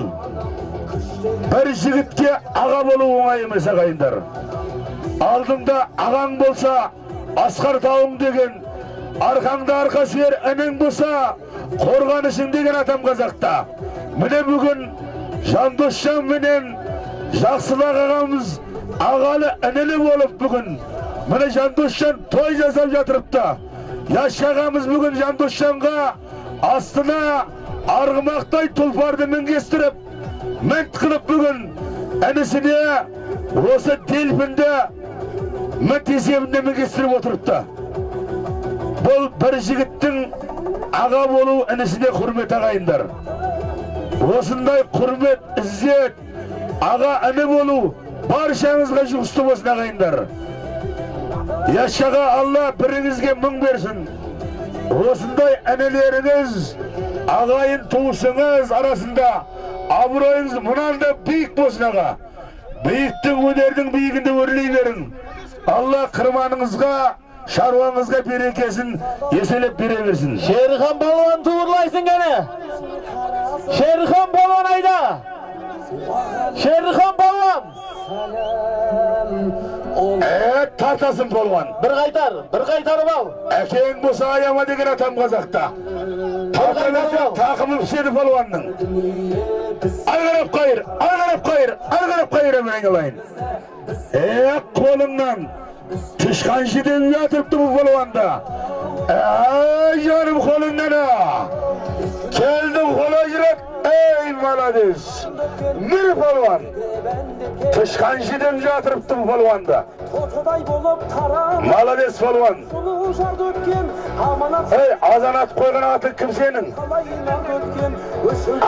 Бір жігітке аға болу оңай емес ағайындар. Алдыңда ағаң болса, Асқар тауың деген, арқаңда арқа сүйер інің болса, қорғанышың деген атам қазақта. Міне бүгін Жандосжан менен Жақсылақ ағамыз ағалы інілі болып бүгін. Міне Жандосжан той жасап жатырыпты. Яшқағамыз бүгін Жандосжанға астына арғымақтай тұлпарды мінгестіріп, мінт қылып бүгін інісіне осы делпінді мінт есебінде мінгестіріп отырыпты. Бұл бір жігіттің аға болу інісіне құрмет ағайындар. Осындай құрмет, іззет, аға іні болу баршаңызға жұғысты болсын ағайындар. Яшқаға Алла біріңізге мың берсін. Осындай інілеріңіз, ағайын туысыңыз арасында абыройыңыз мұнан да биік болсын аға. Биіктің өнердің биігінде өрлей берің. Алла қырманыңызға, шаруаңызға берекесін еселеп бере берсін. Шерхан балуан туырлайсың кәне. Шерхан балуан айда. Шерхан балуан. Тартасын болған. Бір қайтарып ал. Әкең болса аяма деген атам қазақта. Тақымы піседі болғанның. Арғарап қайыр әмірен алайын. Қолыңнан түшқан жеден жатырыпты бұл болғанда. Жаным қолыңнан келдің қола жүрек. Ей, молодец! Мір болған. Түшқан жеден жатырыпты бұл болғанда. Молодец болған. Ей, азанат қойған аты кім сенің?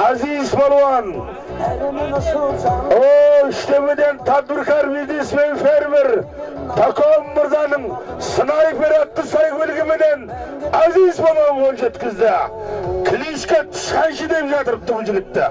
Азиз болған. Үштемеден тадбіркар бизнесмен фермер Таком мырзаның снайпер атты сайгөлігіменен Азиз болған қол жеткізді. Клишка түшқан жеден жатырыпты бұл жігітті.